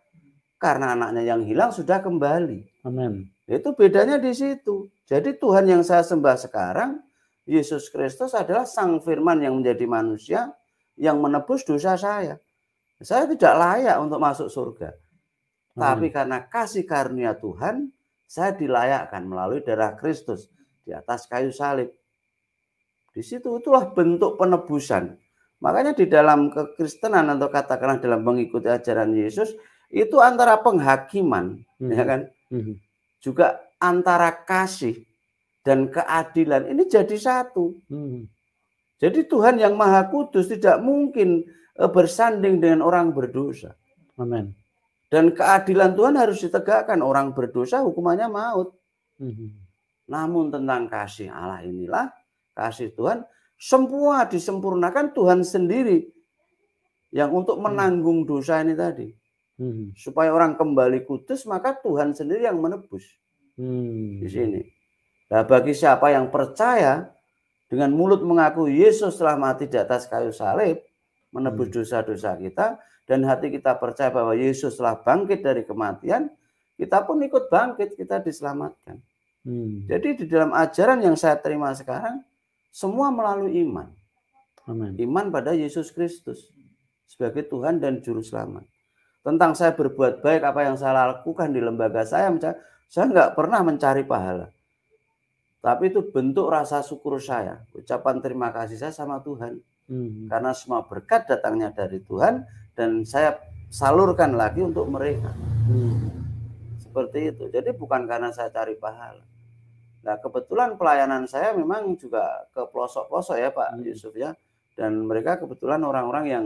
karena anaknya yang hilang sudah kembali. Amin. Itu bedanya di situ. Jadi Tuhan yang saya sembah sekarang, Yesus Kristus adalah Sang Firman yang menjadi manusia yang menebus dosa saya. Saya tidak layak untuk masuk surga. Tapi karena kasih karunia Tuhan, saya dilayakkan melalui darah Kristus di atas kayu salib. Di situ itulah bentuk penebusan. Makanya di dalam kekristenan atau katakanlah dalam mengikuti ajaran Yesus itu antara penghakiman, ya kan, juga antara kasih dan keadilan ini jadi satu. Jadi Tuhan yang Maha Kudus tidak mungkin bersanding dengan orang berdosa. Amen. Dan keadilan Tuhan harus ditegakkan. Orang berdosa hukumannya maut. Namun tentang kasih Allah inilah, kasih Tuhan semua disempurnakan Tuhan sendiri yang untuk menanggung dosa ini tadi. Supaya orang kembali kudus, maka Tuhan sendiri yang menebus. Di sini. Nah, bagi siapa yang percaya dengan mulut mengaku Yesus telah mati di atas kayu salib, menebus dosa-dosa kita, dan hati kita percaya bahwa Yesus telah bangkit dari kematian, kita pun ikut bangkit, kita diselamatkan. Jadi di dalam ajaran yang saya terima sekarang, semua melalui iman. Amen. Iman pada Yesus Kristus sebagai Tuhan dan Juru Selamat. Tentang saya berbuat baik, apa yang saya lakukan di lembaga saya nggak pernah mencari pahala. Tapi itu bentuk rasa syukur saya, ucapan terima kasih saya sama Tuhan. Karena semua berkat datangnya dari Tuhan dan saya salurkan lagi untuk mereka. Seperti itu. Jadi bukan karena saya cari pahala. Nah, kebetulan pelayanan saya memang juga ke pelosok-pelosok ya Pak Yusuf ya. Dan mereka kebetulan orang-orang yang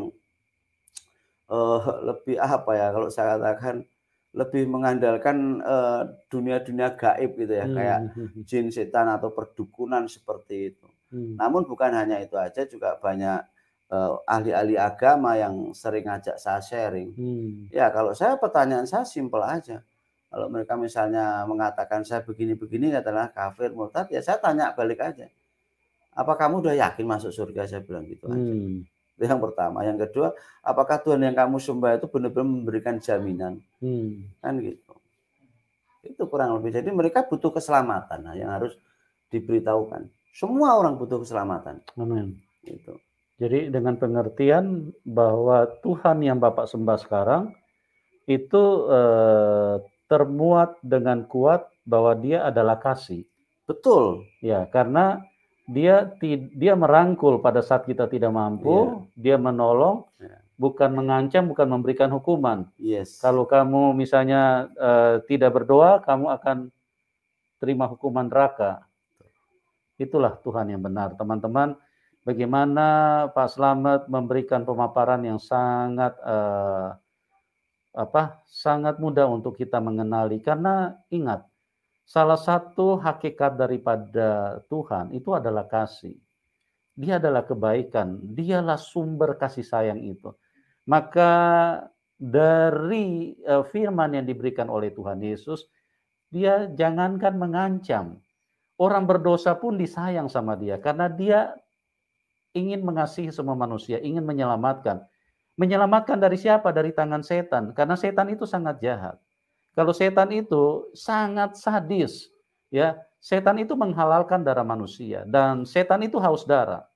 lebih apa ya, kalau saya katakan lebih mengandalkan dunia-dunia gaib gitu ya, kayak jin, setan atau perdukunan seperti itu. Namun bukan hanya itu aja, juga banyak ahli-ahli agama yang sering ngajak saya sharing. Ya, kalau saya, pertanyaan saya simpel aja. Kalau mereka misalnya mengatakan saya begini-begini, katakanlah kafir, murtad, ya saya tanya balik aja. Apa kamu udah yakin masuk surga? Saya bilang gitu aja. Itu yang pertama. Yang kedua, apakah Tuhan yang kamu sembah itu benar-benar memberikan jaminan? Kan gitu. Itu kurang lebih. Jadi mereka butuh keselamatan. Nah, yang harus diberitahukan. Semua orang butuh keselamatan. Amin. Gitu. Jadi dengan pengertian bahwa Tuhan yang Bapak sembah sekarang itu termuat dengan kuat bahwa Dia adalah kasih. Betul. Ya, karena dia merangkul pada saat kita tidak mampu, Dia menolong, bukan mengancam, bukan memberikan hukuman. Kalau kamu misalnya tidak berdoa, kamu akan terima hukuman neraka. Itulah Tuhan yang benar, teman-teman. Bagaimana Pak Slamet memberikan pemaparan yang sangat sangat mudah untuk kita mengenali, karena ingat, salah satu hakikat daripada Tuhan itu adalah kasih. Dia adalah kebaikan, dialah sumber kasih sayang itu. Maka dari firman yang diberikan oleh Tuhan Yesus, Dia jangankan mengancam, orang berdosa pun disayang sama Dia, karena Dia ingin mengasihi semua manusia, ingin menyelamatkan. Menyelamatkan dari siapa? Dari tangan setan, karena setan itu sangat jahat. Kalau setan itu sangat sadis, ya, setan itu menghalalkan darah manusia, dan setan itu haus darah.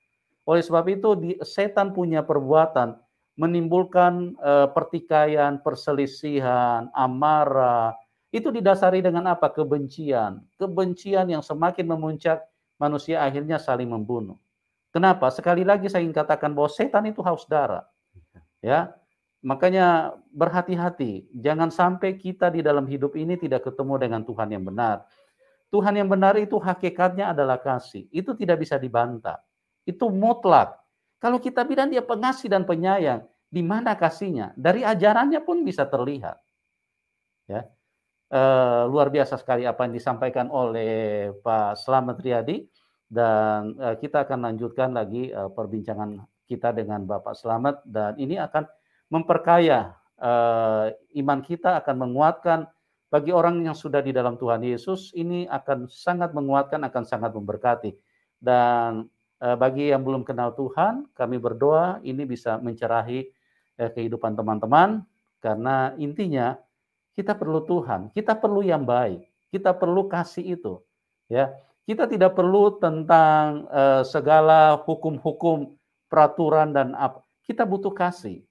Oleh sebab itu setan punya perbuatan menimbulkan pertikaian, perselisihan, amarah. Itu didasari dengan apa? Kebencian. Kebencian yang semakin memuncak, manusia akhirnya saling membunuh. Kenapa? Sekali lagi saya ingin katakan bahwa setan itu haus darah. Ya, makanya berhati-hati, jangan sampai kita di dalam hidup ini tidak ketemu dengan Tuhan yang benar. Tuhan yang benar itu hakikatnya adalah kasih. Itu tidak bisa dibantah. Itu mutlak. Kalau kita bilang Dia pengasih dan penyayang, di mana kasihnya? Dari ajarannya pun bisa terlihat. Ya, luar biasa sekali apa yang disampaikan oleh Pak Slamet Riyadi, dan kita akan lanjutkan lagi perbincangan kita dengan Bapak Slamet, dan ini akan memperkaya iman kita, akan menguatkan bagi orang yang sudah di dalam Tuhan Yesus, ini akan sangat menguatkan, akan sangat memberkati. Dan bagi yang belum kenal Tuhan, kami berdoa ini bisa mencerahi kehidupan teman-teman, karena intinya kita perlu Tuhan, kita perlu yang baik, kita perlu kasih itu, ya. Kita tidak perlu tentang segala hukum-hukum, peraturan dan apa. Kita butuh kasih.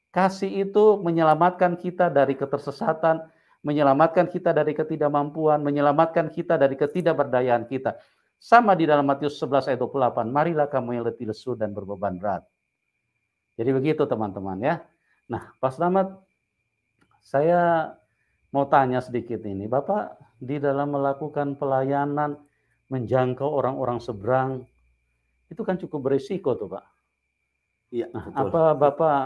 Kasih itu menyelamatkan kita dari ketersesatan, menyelamatkan kita dari ketidakmampuan, menyelamatkan kita dari ketidakberdayaan kita. Sama di dalam Matius 11 ayat 28, marilah kamu yang letih lesu dan berbeban berat. Jadi begitu teman-teman ya. Nah, Pak Slamet, saya mau tanya sedikit ini, Bapak di dalam melakukan pelayanan, menjangkau orang-orang seberang, itu kan cukup berisiko tuh Pak. Iya, Nah, betul. apa Bapak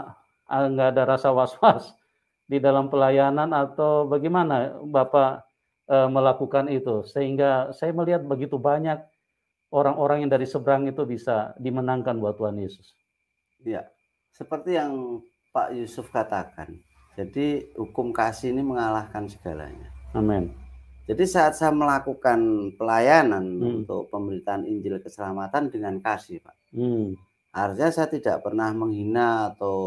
nggak ada rasa was-was di dalam pelayanan, atau bagaimana Bapak melakukan itu? Sehingga saya melihat begitu banyak orang-orang yang dari seberang itu bisa dimenangkan buat Tuhan Yesus. Iya, seperti yang Pak Yusuf katakan. Jadi hukum kasih ini mengalahkan segalanya. Amin. Jadi saat saya melakukan pelayanan untuk pemberitaan Injil keselamatan dengan kasih, Pak. Artinya saya tidak pernah menghina atau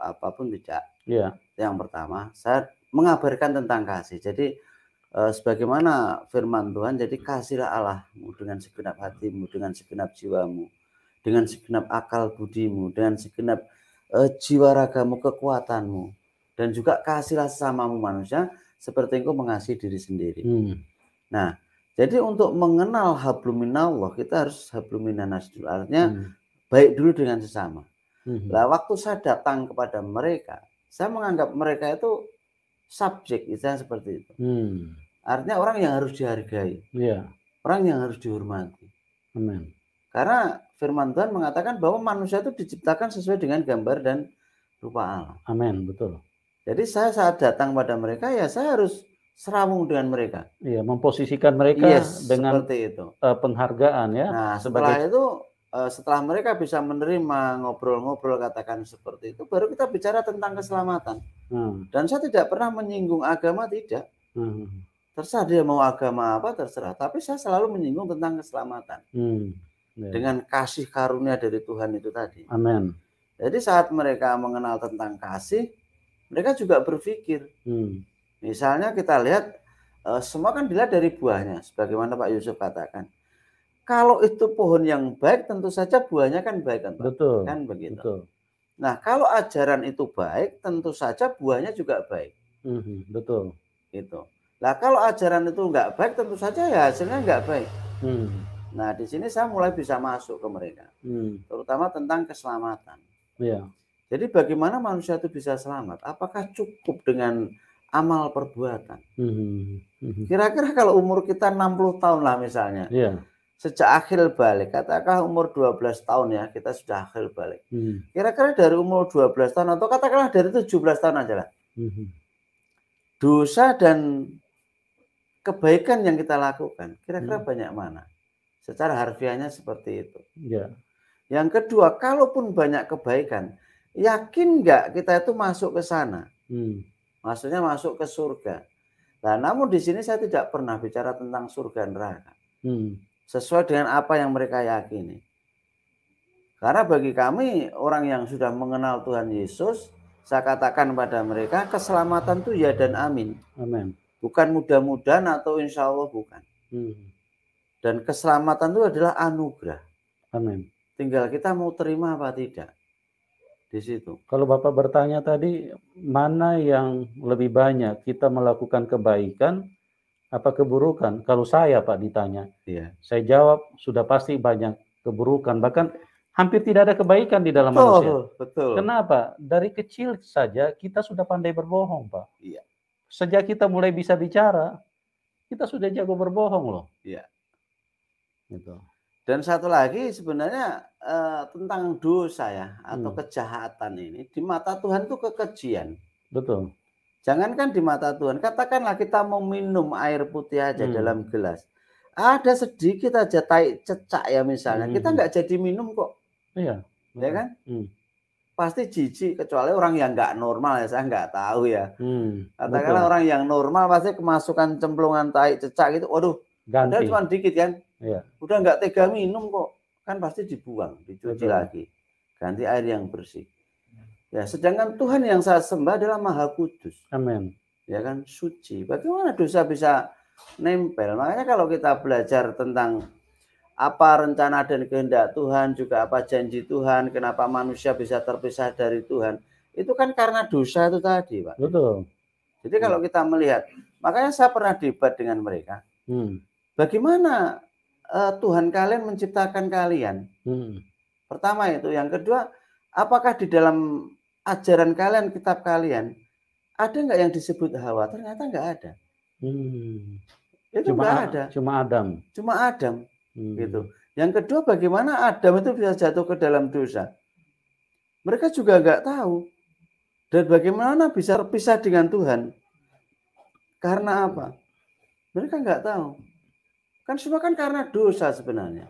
apapun, tidak. Iya. Yang pertama, saya mengabarkan tentang kasih. Jadi sebagaimana firman Tuhan, jadi kasihlah Allahmu dengan segenap hatimu, dengan segenap jiwamu, dengan segenap akal budimu, dengan segenap jiwa ragamu, kekuatanmu, dan juga kasihlah sesamamu manusia seperti engkau mengasihi diri sendiri. Nah, jadi untuk mengenal hablum minallah, kita harus hablum minannas dulu. Artinya baik dulu dengan sesama. Lah waktu saya datang kepada mereka, saya menganggap mereka itu subjek, misalnya seperti itu. Artinya orang yang harus dihargai, orang yang harus dihormati. Amin. Karena firman Tuhan mengatakan bahwa manusia itu diciptakan sesuai dengan gambar dan rupa Allah. Amin, betul. Jadi saya saat datang pada mereka, ya saya harus serawung dengan mereka. Iya, memposisikan mereka dengan seperti itu. Penghargaan ya. Nah, setelah mereka bisa menerima, ngobrol-ngobrol, katakan seperti itu, baru kita bicara tentang keselamatan. Dan saya tidak pernah menyinggung agama, tidak. Terserah dia mau agama apa, terserah. Tapi saya selalu menyinggung tentang keselamatan. Dengan kasih karunia dari Tuhan itu tadi. Amin. Jadi saat mereka mengenal tentang kasih, mereka juga berpikir. Misalnya kita lihat, semua kan dilihat dari buahnya. Sebagaimana Pak Yusuf katakan. Kalau itu pohon yang baik, tentu saja buahnya kan baik, kan Pak? Betul. Kan begitu. Betul. Nah, kalau ajaran itu baik, tentu saja buahnya juga baik. Betul. Itu. Nah, kalau ajaran itu nggak baik, tentu saja ya hasilnya nggak baik. Nah, di sini saya mulai bisa masuk ke mereka, terutama tentang keselamatan. Iya. Jadi bagaimana manusia itu bisa selamat? Apakah cukup dengan amal perbuatan? Kira-kira kalau umur kita 60 tahun lah misalnya, sejak akhir balik, katakanlah umur 12 tahun ya, kita sudah akhir balik. Kira-kira dari umur 12 tahun atau katakanlah dari 17 tahun aja lah. Dosa dan kebaikan yang kita lakukan, kira-kira banyak mana? Secara harfiahnya seperti itu. Yang kedua, kalaupun banyak kebaikan, yakin nggak kita itu masuk ke sana? Maksudnya masuk ke surga. Nah, namun di sini saya tidak pernah bicara tentang surga neraka. Sesuai dengan apa yang mereka yakini. Karena bagi kami, orang yang sudah mengenal Tuhan Yesus, saya katakan pada mereka, keselamatan itu ya dan amin. Amin. Bukan mudah-mudahan atau insya Allah, bukan. Dan keselamatan itu adalah anugerah. Amin. Tinggal kita mau terima apa tidak. Di situ. Kalau Bapak bertanya tadi, mana yang lebih banyak kita melakukan kebaikan apa keburukan? Kalau saya Pak ditanya, saya jawab sudah pasti banyak keburukan. Bahkan hampir tidak ada kebaikan di dalam manusia. Betul. Kenapa? Dari kecil saja kita sudah pandai berbohong, Pak. Iya. Sejak kita mulai bisa bicara, kita sudah jago berbohong loh. Iya. Gitu. Dan satu lagi sebenarnya tentang dosa ya, atau kejahatan ini, di mata Tuhan itu kekejian. Betul. Jangankan di mata Tuhan, katakanlah kita mau minum air putih aja dalam gelas. Ada sedikit aja tai cecak ya misalnya, kita nggak jadi minum kok. Iya. Ya kan? Pasti jijik, kecuali orang yang nggak normal ya, saya nggak tahu ya. Katakanlah orang yang normal pasti kemasukan cemplungan tai cecak gitu, waduh, padahal cuma dikit kan. Udah nggak tega minum kok, kan pasti dibuang, dicuci lagi, ganti air yang bersih. Ya, sedangkan Tuhan yang saya sembah adalah Maha Kudus. Amin. Ya kan, suci. Bagaimana dosa bisa nempel? Makanya kalau kita belajar tentang apa rencana dan kehendak Tuhan, juga apa janji Tuhan, kenapa manusia bisa terpisah dari Tuhan, itu kan karena dosa itu tadi, Pak. Betul. Jadi kalau kita melihat, makanya saya pernah debat dengan mereka. Bagaimana Tuhan kalian menciptakan kalian? Pertama itu. Yang kedua, apakah di dalam ajaran kalian, kitab kalian, ada nggak yang disebut Hawa? Ternyata nggak ada. Itu nggak ada. Cuma Adam. Cuma Adam. Gitu. Yang kedua, bagaimana Adam itu bisa jatuh ke dalam dosa? Mereka juga nggak tahu. Dan bagaimana bisa terpisah dengan Tuhan? Karena apa? Mereka nggak tahu. Kan semua kan karena dosa sebenarnya.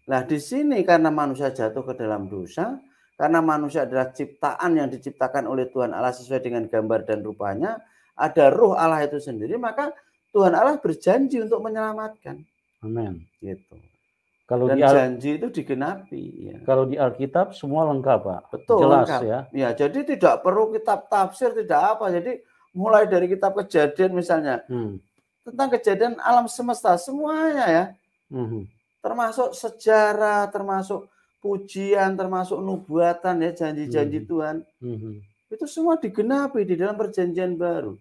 Nah di sini karena manusia jatuh ke dalam dosa, karena manusia adalah ciptaan yang diciptakan oleh Tuhan Allah sesuai dengan gambar dan rupanya, ada ruh Allah itu sendiri, maka Tuhan Allah berjanji untuk menyelamatkan. Amin. Gitu. Kalau Dan di janji itu digenapi. Ya. kalau di Alkitab semua lengkap, Pak. Betul, Jelas lengkap. ya. Ya, jadi tidak perlu kitab tafsir, tidak apa. Jadi mulai dari kitab Kejadian misalnya, tentang kejadian alam semesta semuanya ya. Termasuk sejarah, termasuk pujian, termasuk nubuatan ya, janji-janji Tuhan. Itu semua digenapi di dalam perjanjian baru.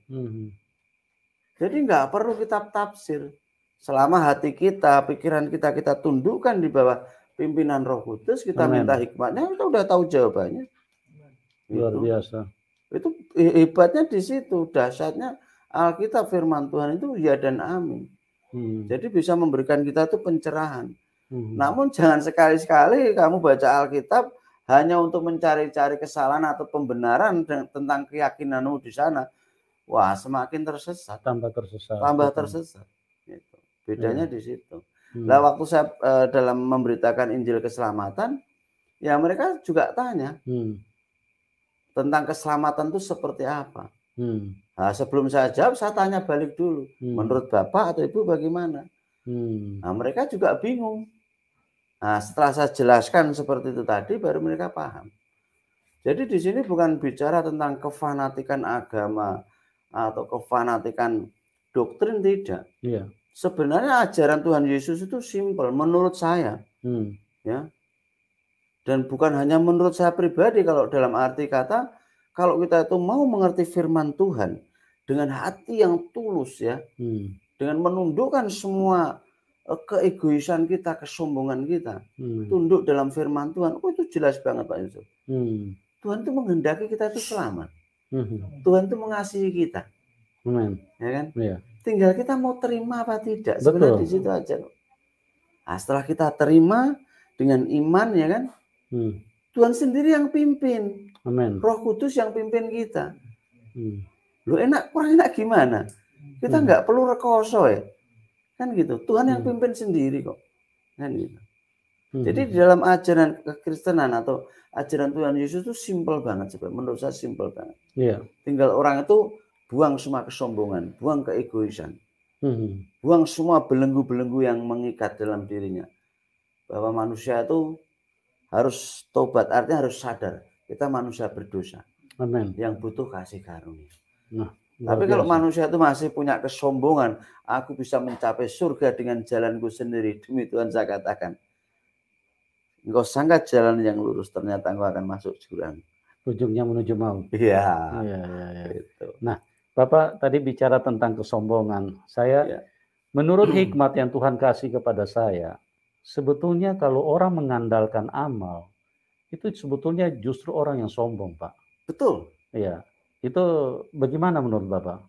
Jadi nggak perlu kitab tafsir. Selama hati kita, pikiran kita, kita tundukkan di bawah pimpinan Roh Kudus, kita Amen. minta hikmatnya, kita udah tahu jawabannya. Luar biasa. Itu hebatnya di situ, dahsyatnya Alkitab firman Tuhan itu ya dan amin. Jadi bisa memberikan kita tuh pencerahan. Namun jangan sekali-sekali kamu baca Alkitab hanya untuk mencari-cari kesalahan atau pembenaran tentang keyakinanmu di sana. Wah, semakin tersesat. Tambah tersesat. Tambah tersesat. Gitu. Bedanya di situ. Nah, waktu saya dalam memberitakan Injil keselamatan, ya mereka juga tanya tentang keselamatan itu seperti apa. Nah, sebelum saya jawab, saya tanya balik dulu. Menurut Bapak atau Ibu bagaimana? Nah, mereka juga bingung. Nah, setelah saya jelaskan seperti itu tadi, baru mereka paham. Jadi di sini bukan bicara tentang kefanatikan agama atau kefanatikan doktrin, tidak. Iya. Sebenarnya ajaran Tuhan Yesus itu simpel menurut saya. Ya. Dan bukan hanya menurut saya pribadi, kalau dalam arti kata, kalau kita itu mau mengerti firman Tuhan dengan hati yang tulus ya, dengan menundukkan semua keegoisan kita, kesombongan kita, tunduk dalam firman Tuhan. Oh, itu jelas banget Pak Yusuf. Tuhan itu menghendaki kita itu selamat. Tuhan itu mengasihi kita. Ya kan? Iya. Tinggal kita mau terima apa tidak. Sebenarnya di situ aja. Nah, setelah kita terima dengan iman ya kan, Tuhan sendiri yang pimpin. Amen. Roh Kudus yang pimpin kita. Lu enak, kurang enak gimana? Kita nggak perlu rekoso ya. Kan gitu. Tuhan yang pimpin sendiri kok. Kan gitu. Jadi di dalam ajaran kekristenan atau ajaran Tuhan Yesus itu simpel banget sebenarnya. Menurut saya simpel banget. Iya. Tinggal orang itu buang semua kesombongan, buang keegoisan. Buang semua belenggu-belenggu yang mengikat dalam dirinya. Bahwa manusia itu harus tobat, artinya harus sadar. Kita manusia berdosa. Amen. Yang butuh kasih karunia. Nah, tapi kalau manusia itu masih punya kesombongan, aku bisa mencapai surga dengan jalanku sendiri. Demi Tuhan saya katakan. Engkau sangka jalan yang lurus, ternyata engkau akan masuk jurang. Ujungnya menuju maut. Iya. Gitu. Nah, Bapak tadi bicara tentang kesombongan. Saya, menurut hikmat yang Tuhan kasih kepada saya, sebetulnya kalau orang mengandalkan amal, itu sebetulnya justru orang yang sombong, Pak. Betul. Iya. Itu bagaimana menurut Bapak?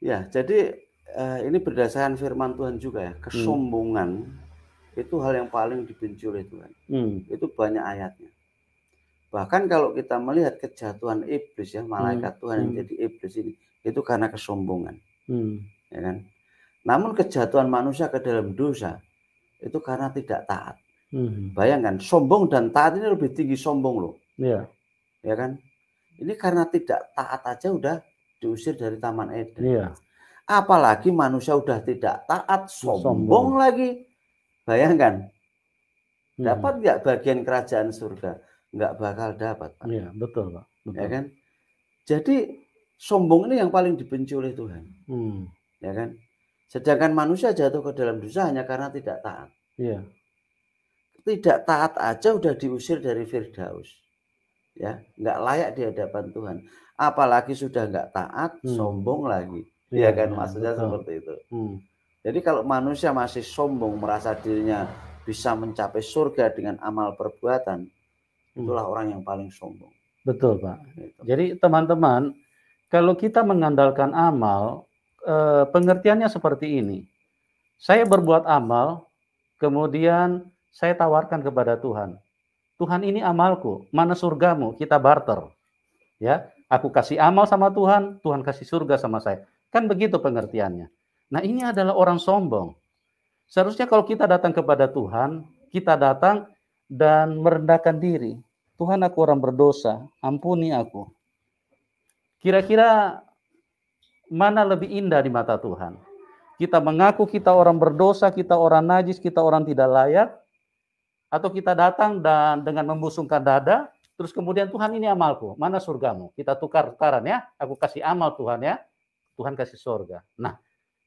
Ya, jadi ini berdasarkan firman Tuhan juga ya. Kesombongan itu hal yang paling dibenci oleh Tuhan. Itu banyak ayatnya. Bahkan kalau kita melihat kejatuhan iblis ya, malaikat Tuhan yang jadi iblis ini, itu karena kesombongan. Ya kan? Namun kejatuhan manusia ke dalam dosa, itu karena tidak taat. Bayangkan, sombong dan taat ini lebih tinggi sombong loh. Iya. Ya kan? Ini karena tidak taat aja udah diusir dari Taman Eden. Iya. Apalagi manusia udah tidak taat, sombong lagi. Bayangkan, dapat nggak bagian kerajaan surga? Nggak bakal dapat, Pak. Iya, betul, Pak. Betul. Ya kan? Jadi sombong ini yang paling dibenci oleh Tuhan. Ya kan? Sedangkan manusia jatuh ke dalam dosa hanya karena tidak taat. Iya. Tidak taat aja udah diusir dari Firdaus. Ya, nggak layak di hadapan Tuhan. Apalagi sudah nggak taat, sombong lagi. Ya kan? Maksudnya betul. Seperti itu. Jadi kalau manusia masih sombong, merasa dirinya bisa mencapai surga dengan amal perbuatan, itulah orang yang paling sombong. Betul, Pak. Gitu. Jadi teman-teman, kalau kita mengandalkan amal, pengertiannya seperti ini. Saya berbuat amal, kemudian saya tawarkan kepada Tuhan. Tuhan, ini amalku, mana surgamu? Kita barter. Ya, aku kasih amal sama Tuhan, Tuhan kasih surga sama saya. Kan begitu pengertiannya. Nah, ini adalah orang sombong. Seharusnya kalau kita datang kepada Tuhan, kita datang dan merendahkan diri. Tuhan, aku orang berdosa, ampuni aku. Kira-kira mana lebih indah di mata Tuhan? Kita mengaku kita orang berdosa, kita orang najis, kita orang tidak layak, atau kita datang dan dengan membusungkan dada, terus kemudian Tuhan ini amalku, mana surgamu? Kita tukar-tukaran ya, aku kasih amal Tuhan ya, Tuhan kasih surga. Nah,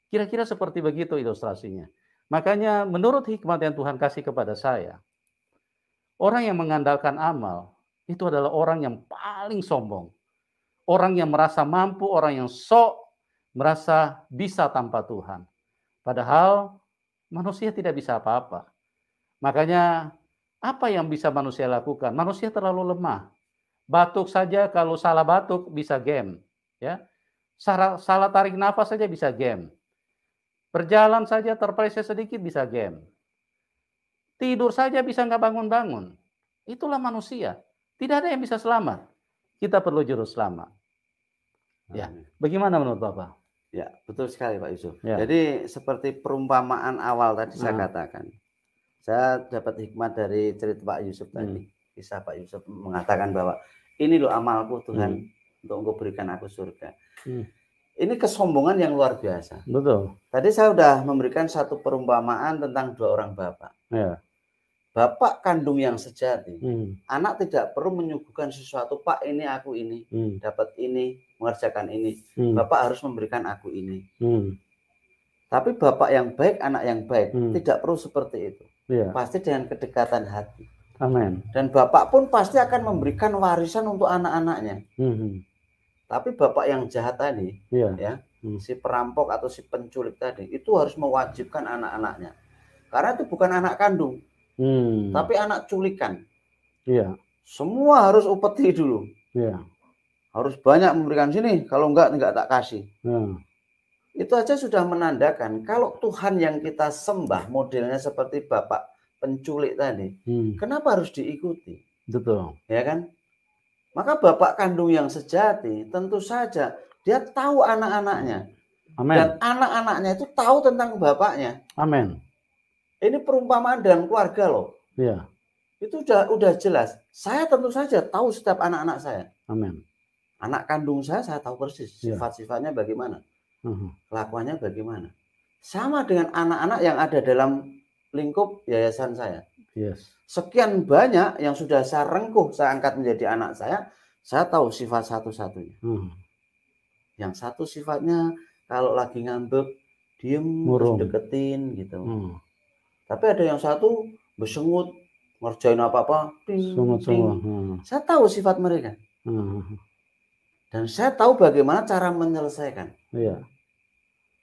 kira-kira seperti begitu ilustrasinya. Makanya menurut hikmat yang Tuhan kasih kepada saya, orang yang mengandalkan amal, itu adalah orang yang paling sombong. Orang yang merasa mampu, orang yang sok merasa bisa tanpa Tuhan. Padahal manusia tidak bisa apa-apa. Makanya apa yang bisa manusia lakukan? Manusia terlalu lemah. Batuk saja kalau salah batuk bisa game. Ya. Salah tarik nafas saja bisa game. Berjalan saja terpeleset sedikit bisa game. Tidur saja bisa nggak bangun-bangun. Itulah manusia. Tidak ada yang bisa selamat. Kita perlu juru selamat. Ya, bagaimana menurut Bapak? Ya, betul sekali Pak Yusuf. Ya. Jadi seperti perumpamaan awal tadi saya katakan. Saya dapat hikmat dari cerita Pak Yusuf tadi. Kisah Pak Yusuf mengatakan bahwa ini loh amalku Tuhan untuk Engkau berikan aku surga. Ini kesombongan yang luar biasa. Betul. Tadi saya sudah memberikan satu perumpamaan tentang dua orang bapak. Ya. Bapak kandung yang sejati. Anak tidak perlu menyuguhkan sesuatu, Pak ini aku ini, dapat ini, mengerjakan ini. Bapak harus memberikan aku ini. Tapi bapak yang baik, anak yang baik, tidak perlu seperti itu. Ya. Pasti dengan kedekatan hati. Amin. Dan bapak pun pasti akan memberikan warisan untuk anak-anaknya. Tapi bapak yang jahat tadi, ya, si perampok atau si penculik tadi, itu harus mewajibkan anak-anaknya. Karena itu bukan anak kandung. Tapi anak culikan. Iya. Semua harus upeti dulu. Iya. Harus banyak memberikan sini, kalau enggak tak kasih. Itu aja sudah menandakan kalau Tuhan yang kita sembah modelnya seperti bapak penculik tadi, kenapa harus diikuti? Betul. Ya kan? Maka bapak kandung yang sejati tentu saja dia tahu anak-anaknya. Amin. Dan anak-anaknya itu tahu tentang bapaknya. Amin. Ini perumpamaan dalam keluarga loh. Iya. Itu udah jelas. Saya tentu saja tahu setiap anak-anak saya. Amin. Anak kandung saya tahu persis sifat-sifatnya bagaimana. Kelakuannya bagaimana. Sama dengan anak-anak yang ada dalam lingkup yayasan saya. Yes. Sekian banyak yang sudah saya rengkuh, saya angkat menjadi anak saya tahu sifat satu-satunya. Yang satu sifatnya kalau lagi ngambek, diem, terus deketin gitu. Tapi ada yang satu bersengut, ngerjain apa-apa, Saya tahu sifat mereka. Dan saya tahu bagaimana cara menyelesaikan. Iya.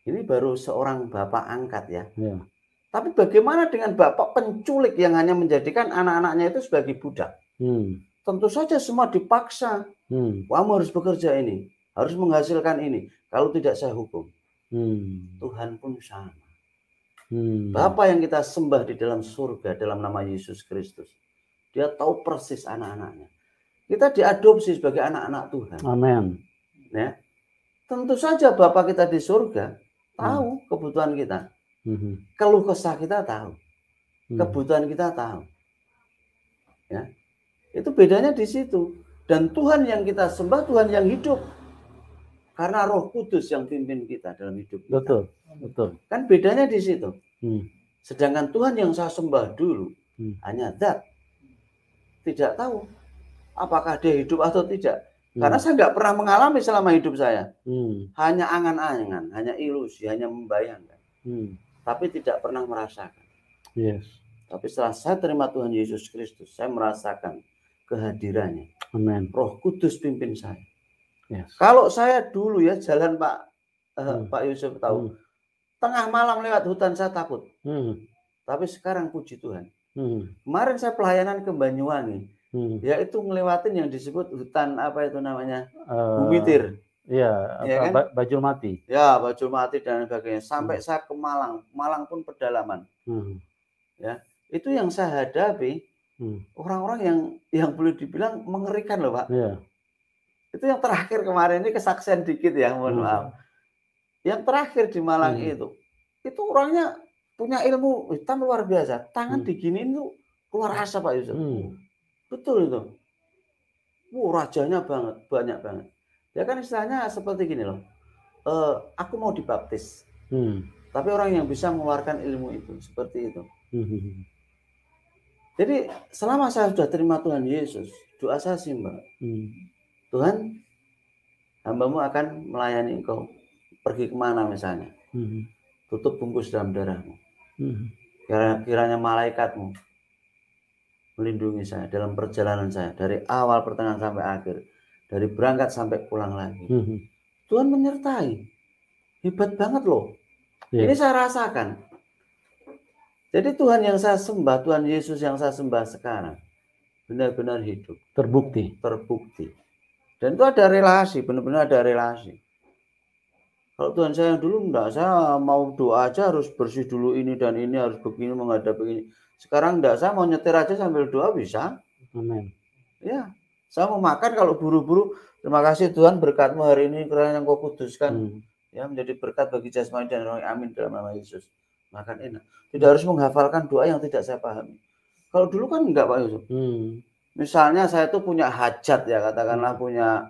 Ini baru seorang bapak angkat ya. Iya. Tapi bagaimana dengan bapak penculik yang hanya menjadikan anak-anaknya itu sebagai budak? Tentu saja semua dipaksa. Kamu harus bekerja ini, harus menghasilkan ini. Kalau tidak saya hukum. Tuhan pun sama. Bapa yang kita sembah di dalam surga dalam nama Yesus Kristus, dia tahu persis anak-anaknya. Kita diadopsi sebagai anak-anak Tuhan. Amin. Ya, tentu saja Bapa kita di surga tahu kebutuhan kita, keluh kesah kita tahu, kebutuhan kita tahu. Ya, itu bedanya di situ. Dan Tuhan yang kita sembah Tuhan yang hidup, karena Roh Kudus yang pimpin kita dalam hidup kita. Betul. Betul. Kan bedanya di situ. Sedangkan Tuhan yang saya sembah dulu hanya zat, tidak tahu apakah dia hidup atau tidak. Karena saya nggak pernah mengalami selama hidup saya. Hanya angan-angan, hanya ilusi, hanya membayangkan. Tapi tidak pernah merasakan. Yes. Tapi setelah saya terima Tuhan Yesus Kristus, saya merasakan kehadirannya. Amin. Roh Kudus pimpin saya. Yes. Kalau saya dulu ya jalan Pak Yusuf tahu, tengah malam lewat hutan saya takut. Tapi sekarang puji Tuhan. Kemarin saya pelayanan ke Banyuwangi, yaitu ngelewatin yang disebut hutan apa itu namanya, Bumitir. Iya, ya kan? Bajul Mati. Ya, Bajul Mati dan sebagainya. Sampai saya ke Malang, Malang pun pedalaman. Ya, itu yang saya hadapi. Orang-orang yang boleh dibilang mengerikan loh Pak. Yeah. Itu yang terakhir kemarin ini kesaksian dikit ya, mohon maaf. Yang terakhir di Malang itu orangnya punya ilmu hitam luar biasa. Tangan diginiin tuh keluar asap Pak Yusuf. Betul itu. Rajanya banget, banyak banget. Ya kan istilahnya seperti gini loh. Aku mau dibaptis. Tapi orang yang bisa mengeluarkan ilmu itu, seperti itu. Jadi selama saya sudah terima Tuhan Yesus, doa saya simpel. Tuhan, hamba-Mu akan melayani Engkau. Pergi kemana misalnya. Tutup bungkus dalam darah-Mu. Kiranya malaikat-Mu melindungi saya dalam perjalanan saya. Dari awal, pertengahan, sampai akhir. Dari berangkat sampai pulang lagi. Tuhan menyertai. Hebat banget loh. Ini saya rasakan. Jadi Tuhan yang saya sembah, Tuhan Yesus yang saya sembah sekarang, benar-benar hidup. Terbukti. Dan itu ada relasi, benar-benar ada relasi. Kalau Tuhan saya yang dulu enggak, saya mau doa aja harus bersih dulu ini dan ini, harus begini, menghadap begini. Sekarang enggak, saya mau nyetir aja sambil doa bisa. Amin. Ya, saya mau makan kalau buru-buru, terima kasih Tuhan berkat-Mu hari ini, kiranya Engkau kuduskan. Ya, menjadi berkat bagi jasmani dan rohani, amin, dalam nama Yesus. Makan enak. Tidak harus menghafalkan doa yang tidak saya pahami. Kalau dulu kan enggak, Pak Yusuf. Misalnya saya tuh punya hajat ya, katakanlah punya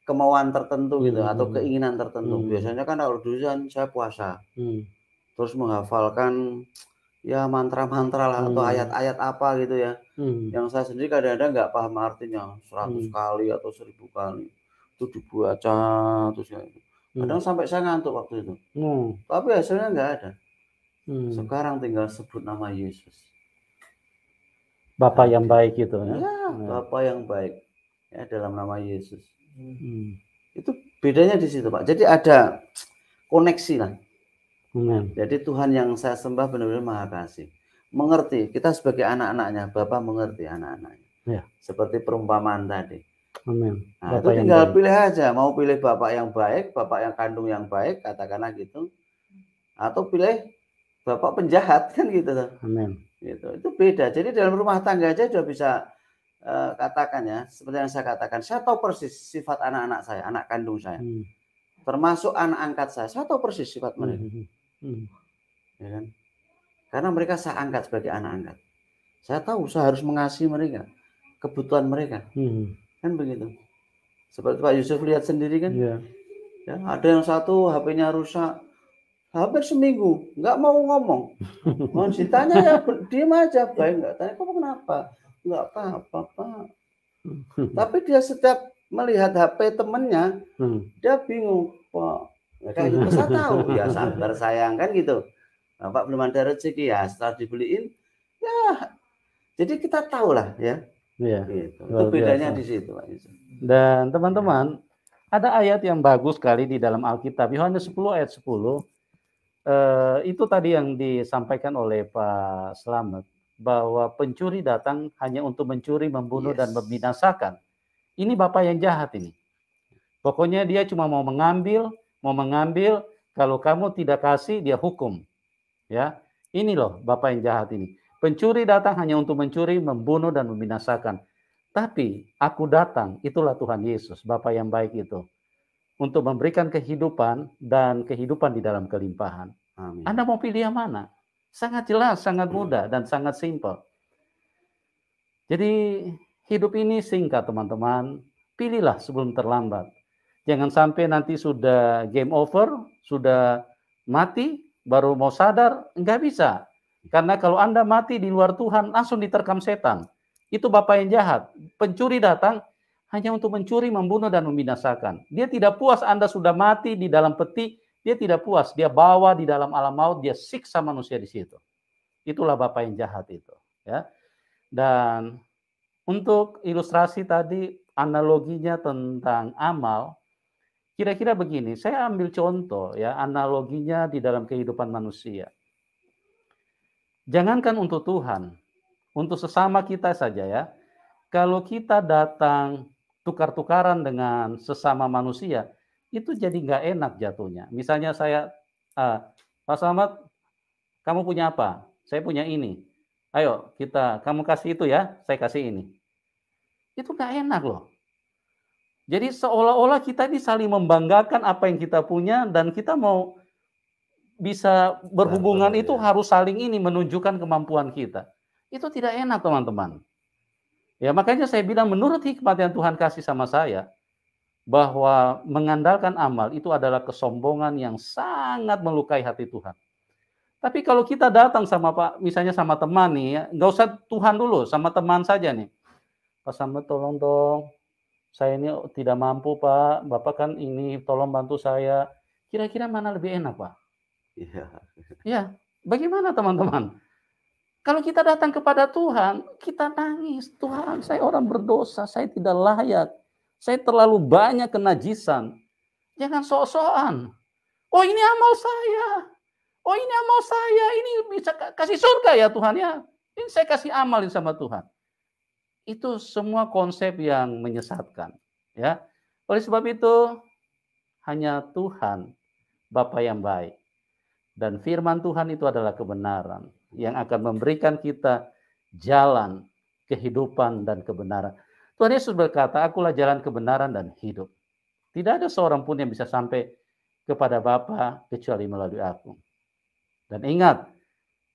kemauan tertentu gitu, atau keinginan tertentu. Biasanya kan kalau dulu kan saya puasa. Terus menghafalkan ya mantra-mantra lah, atau ayat-ayat apa gitu ya. Yang saya sendiri kadang-kadang nggak paham artinya, 100 kali atau 1000 kali. Itu dibaca terus ya. Kadang sampai saya ngantuk waktu itu. Tapi hasilnya nggak ada. Sekarang tinggal sebut nama Yesus. Bapa yang baik itu ya. Ya, Bapa yang baik. Ya, dalam nama Yesus. Itu bedanya di situ, Pak. Jadi ada koneksi lah. Jadi Tuhan yang saya sembah benar-benar Maha Kasih. Mengerti. Kita sebagai anak-anaknya, Bapa mengerti anak-anaknya. Ya. Seperti perumpamaan tadi. Amin. Nah, itu tinggal pilih aja, mau pilih bapak yang baik, bapak yang kandung yang baik, katakanlah gitu, atau pilih bapak penjahat, kan gitu. Amin. Gitu. Itu beda. Jadi dalam rumah tangga aja sudah bisa katakan ya, seperti yang saya katakan, saya tahu persis sifat anak-anak saya, anak kandung saya, termasuk anak angkat saya tahu persis sifat mereka, ya kan? Karena mereka saya angkat sebagai anak angkat. Saya tahu saya harus mengasihi mereka, kebutuhan mereka. Kan begitu. Seperti Pak Yusuf lihat sendiri kan. Ya, ada yang satu HP-nya rusak, hampir seminggu nggak mau ngomong. Mau ditanya ya diam aja, baik nggak tanya kamu kenapa? Nggak apa-apa Pak. Tapi dia setiap melihat HP temennya, dia bingung Pak. Ya, kayak gitu saya tahu ya, sabar sayang kan gitu. Bapak belum ada rezeki ya, setelah dibeliin ya. Jadi kita tahu lah ya. Iya. Gitu. Itu bedanya di situ, Pak Yusuf. Dan teman-teman, ada ayat yang bagus sekali di dalam Alkitab, Yohanes 10 ayat 10. Itu tadi yang disampaikan oleh Pak Slamet, bahwa pencuri datang hanya untuk mencuri, membunuh, dan membinasakan. Ini bapak yang jahat ini. Pokoknya dia cuma mau mengambil, kalau kamu tidak kasih, dia hukum. Ya, ini loh bapak yang jahat ini. Pencuri datang hanya untuk mencuri, membunuh, dan membinasakan. Tapi aku datang, itulah Tuhan Yesus, Bapa yang baik itu, untuk memberikan kehidupan dan kehidupan di dalam kelimpahan. Amin. Anda mau pilih yang mana? Sangat jelas, sangat mudah, dan sangat simpel. Jadi hidup ini singkat teman-teman, pilihlah sebelum terlambat. Jangan sampai nanti sudah game over, sudah mati, baru mau sadar, enggak bisa. Karena kalau Anda mati di luar Tuhan, langsung diterkam setan. Itu bapak yang jahat. Pencuri datang hanya untuk mencuri, membunuh, dan membinasakan. Dia tidak puas Anda sudah mati di dalam peti, dia tidak puas. Dia bawa di dalam alam maut, dia siksa manusia di situ. Itulah bapak yang jahat itu. Ya. Dan untuk ilustrasi tadi, analoginya tentang amal, kira-kira begini, saya ambil contoh ya, analoginya di dalam kehidupan manusia. Jangankan untuk Tuhan, untuk sesama kita saja ya. Kalau kita datang tukar-tukaran dengan sesama manusia, itu jadi nggak enak jatuhnya. Misalnya saya, Pak Slamet, kamu punya apa? Saya punya ini. Ayo kamu kasih itu ya, saya kasih ini. Itu nggak enak loh. Jadi seolah-olah kita ini saling membanggakan apa yang kita punya, dan kita mau bisa berhubungan itu harus saling ini menunjukkan kemampuan kita. Itu tidak enak teman-teman. Ya makanya saya bilang menurut hikmat yang Tuhan kasih sama saya, bahwa mengandalkan amal itu adalah kesombongan yang sangat melukai hati Tuhan. Tapi kalau kita datang sama misalnya sama teman nih ya, nggak usah Tuhan dulu, sama teman saja nih. Pak Slamet tolong dong, saya ini tidak mampu Pak, Bapak kan ini tolong bantu saya. Kira-kira mana lebih enak Pak? Iya. Ya, bagaimana teman-teman? Kalau kita datang kepada Tuhan, kita nangis. Tuhan, saya orang berdosa, saya tidak layak. Saya terlalu banyak kenajisan. Jangan sok-sokan. Oh ini amal saya. Oh ini amal saya. Ini bisa kasih surga ya Tuhan ya. Ini saya kasih amal sama Tuhan. Itu semua konsep yang menyesatkan. Ya. Oleh sebab itu, hanya Tuhan, Bapa yang baik. Dan firman Tuhan itu adalah kebenaran yang akan memberikan kita jalan, kehidupan, dan kebenaran. Tuhan Yesus berkata, akulah jalan kebenaran dan hidup. Tidak ada seorang pun yang bisa sampai kepada Bapa kecuali melalui aku. Dan ingat,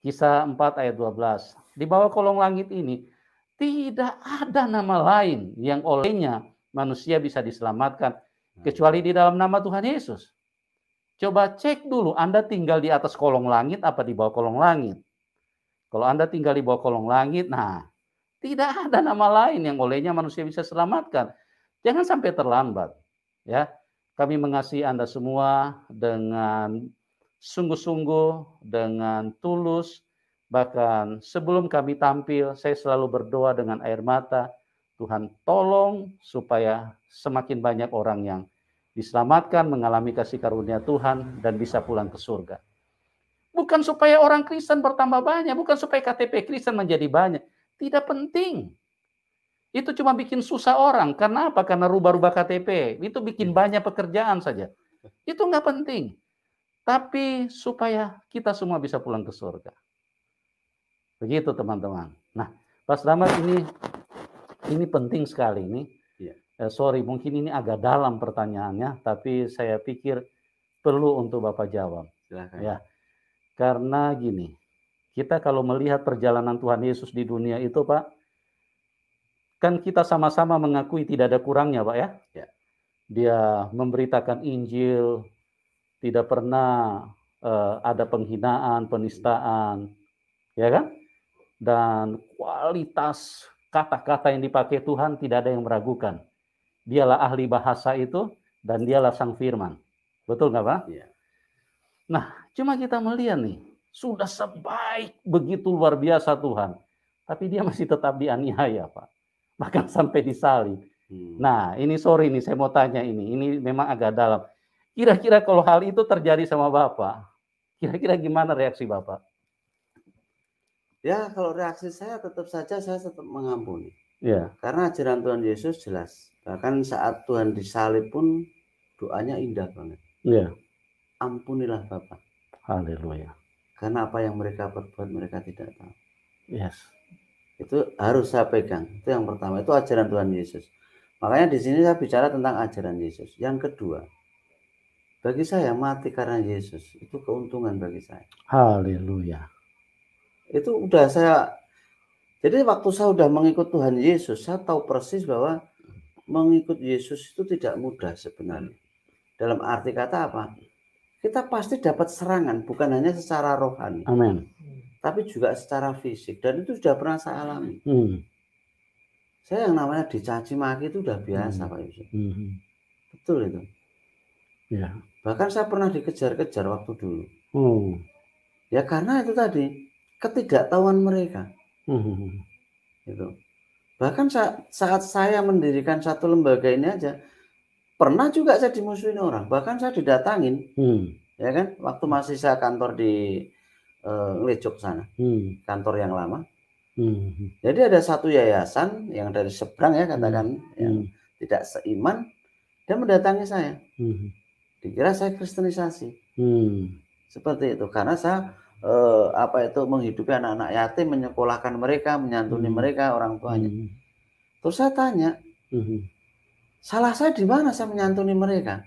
Kisah 4 ayat 12. Di bawah kolong langit ini, tidak ada nama lain yang olehnya manusia bisa diselamatkan kecuali di dalam nama Tuhan Yesus. Coba cek dulu, Anda tinggal di atas kolong langit apa di bawah kolong langit. Kalau Anda tinggal di bawah kolong langit, nah, tidak ada nama lain yang olehnya manusia bisa selamatkan. Jangan sampai terlambat. Ya, kami mengasihi Anda semua dengan sungguh-sungguh, dengan tulus. Bahkan sebelum kami tampil, saya selalu berdoa dengan air mata. Tuhan tolong supaya semakin banyak orang yang diselamatkan, mengalami kasih karunia Tuhan, dan bisa pulang ke surga. Bukan supaya orang Kristen bertambah banyak, bukan supaya KTP Kristen menjadi banyak. Tidak penting. Itu cuma bikin susah orang. Karena apa? Karena rubah-rubah KTP. Itu bikin banyak pekerjaan saja. Itu nggak penting. Tapi supaya kita semua bisa pulang ke surga. Begitu teman-teman. Nah, Pak Slamet ini penting sekali ini. Sorry, mungkin ini agak dalam pertanyaannya, tapi saya pikir perlu untuk Bapak jawab. Silakan. Ya, karena gini, kita kalau melihat perjalanan Tuhan Yesus di dunia itu, Pak, kan kita sama-sama mengakui tidak ada kurangnya, Pak ya. Ya. Dia memberitakan Injil, tidak pernah ada penghinaan, penistaan, ya kan? Dan kualitas kata-kata yang dipakai Tuhan tidak ada yang meragukan. Dialah ahli bahasa itu, dan dialah sang firman. Betul nggak Pak? Iya. Nah, cuma kita melihat nih, sudah sebaik begitu luar biasa Tuhan. Tapi dia masih tetap dianiaya Pak. Bahkan sampai disalib. Nah, ini sorry nih, saya mau tanya ini memang agak dalam. Kira-kira kalau hal itu terjadi sama Bapak, kira-kira gimana reaksi Bapak? Ya, kalau reaksi saya tetap saja saya tetap mengampuni. Ya. Karena ajaran Tuhan Yesus jelas. Bahkan saat Tuhan disalib pun doanya indah banget. Ya. Ampunilah Bapa. Haleluya. Karena apa yang mereka perbuat mereka tidak tahu. Yes. Itu harus saya pegang. Itu yang pertama. Itu ajaran Tuhan Yesus. Makanya di sini saya bicara tentang ajaran Yesus. Yang kedua, bagi saya mati karena Yesus itu keuntungan bagi saya. Haleluya. Itu udah saya. Jadi waktu saya udah mengikut Tuhan Yesus, saya tahu persis bahwa mengikut Yesus itu tidak mudah sebenarnya. Dalam arti kata apa? Kita pasti dapat serangan, bukan hanya secara rohani. Amin. Tapi juga secara fisik. Dan itu sudah pernah saya alami. Saya yang namanya dicaci maki itu udah biasa Pak Yusuf. Betul itu. Ya. Bahkan saya pernah dikejar-kejar waktu dulu. Ya karena itu tadi, ketidaktahuan mereka. Gitu. Bahkan saat saya mendirikan satu lembaga ini aja, pernah juga saya dimusuhin orang. Bahkan saya didatangin, ya kan? Waktu masih saya kantor di Ngelejok sana, kantor yang lama. Jadi ada satu yayasan yang dari seberang ya katakan, yang tidak seiman, dia mendatangi saya. Dikira saya kristenisasi. Seperti itu, karena saya menghidupi anak-anak yatim, menyekolahkan mereka, menyantuni mereka, orang tuanya. Terus saya tanya, salah saya di mana saya menyantuni mereka?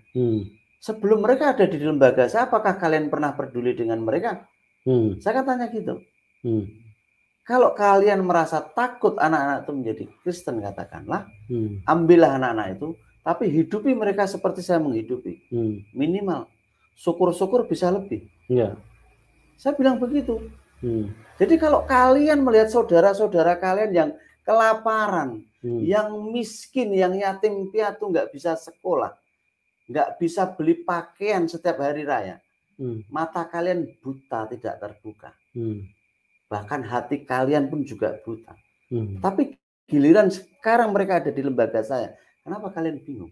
Sebelum mereka ada di lembaga saya, apakah kalian pernah peduli dengan mereka? Saya kan tanya gitu. Kalau kalian merasa takut anak-anak itu menjadi Kristen, katakanlah, ambillah anak-anak itu, tapi hidupi mereka seperti saya menghidupi. Minimal. Syukur-syukur bisa lebih. Ya. Saya bilang begitu. Jadi kalau kalian melihat saudara-saudara kalian yang kelaparan, yang miskin, yang yatim piatu, nggak bisa sekolah, nggak bisa beli pakaian setiap hari raya, mata kalian buta, tidak terbuka. Bahkan hati kalian pun juga buta. Tapi giliran sekarang mereka ada di lembaga saya, kenapa kalian bingung?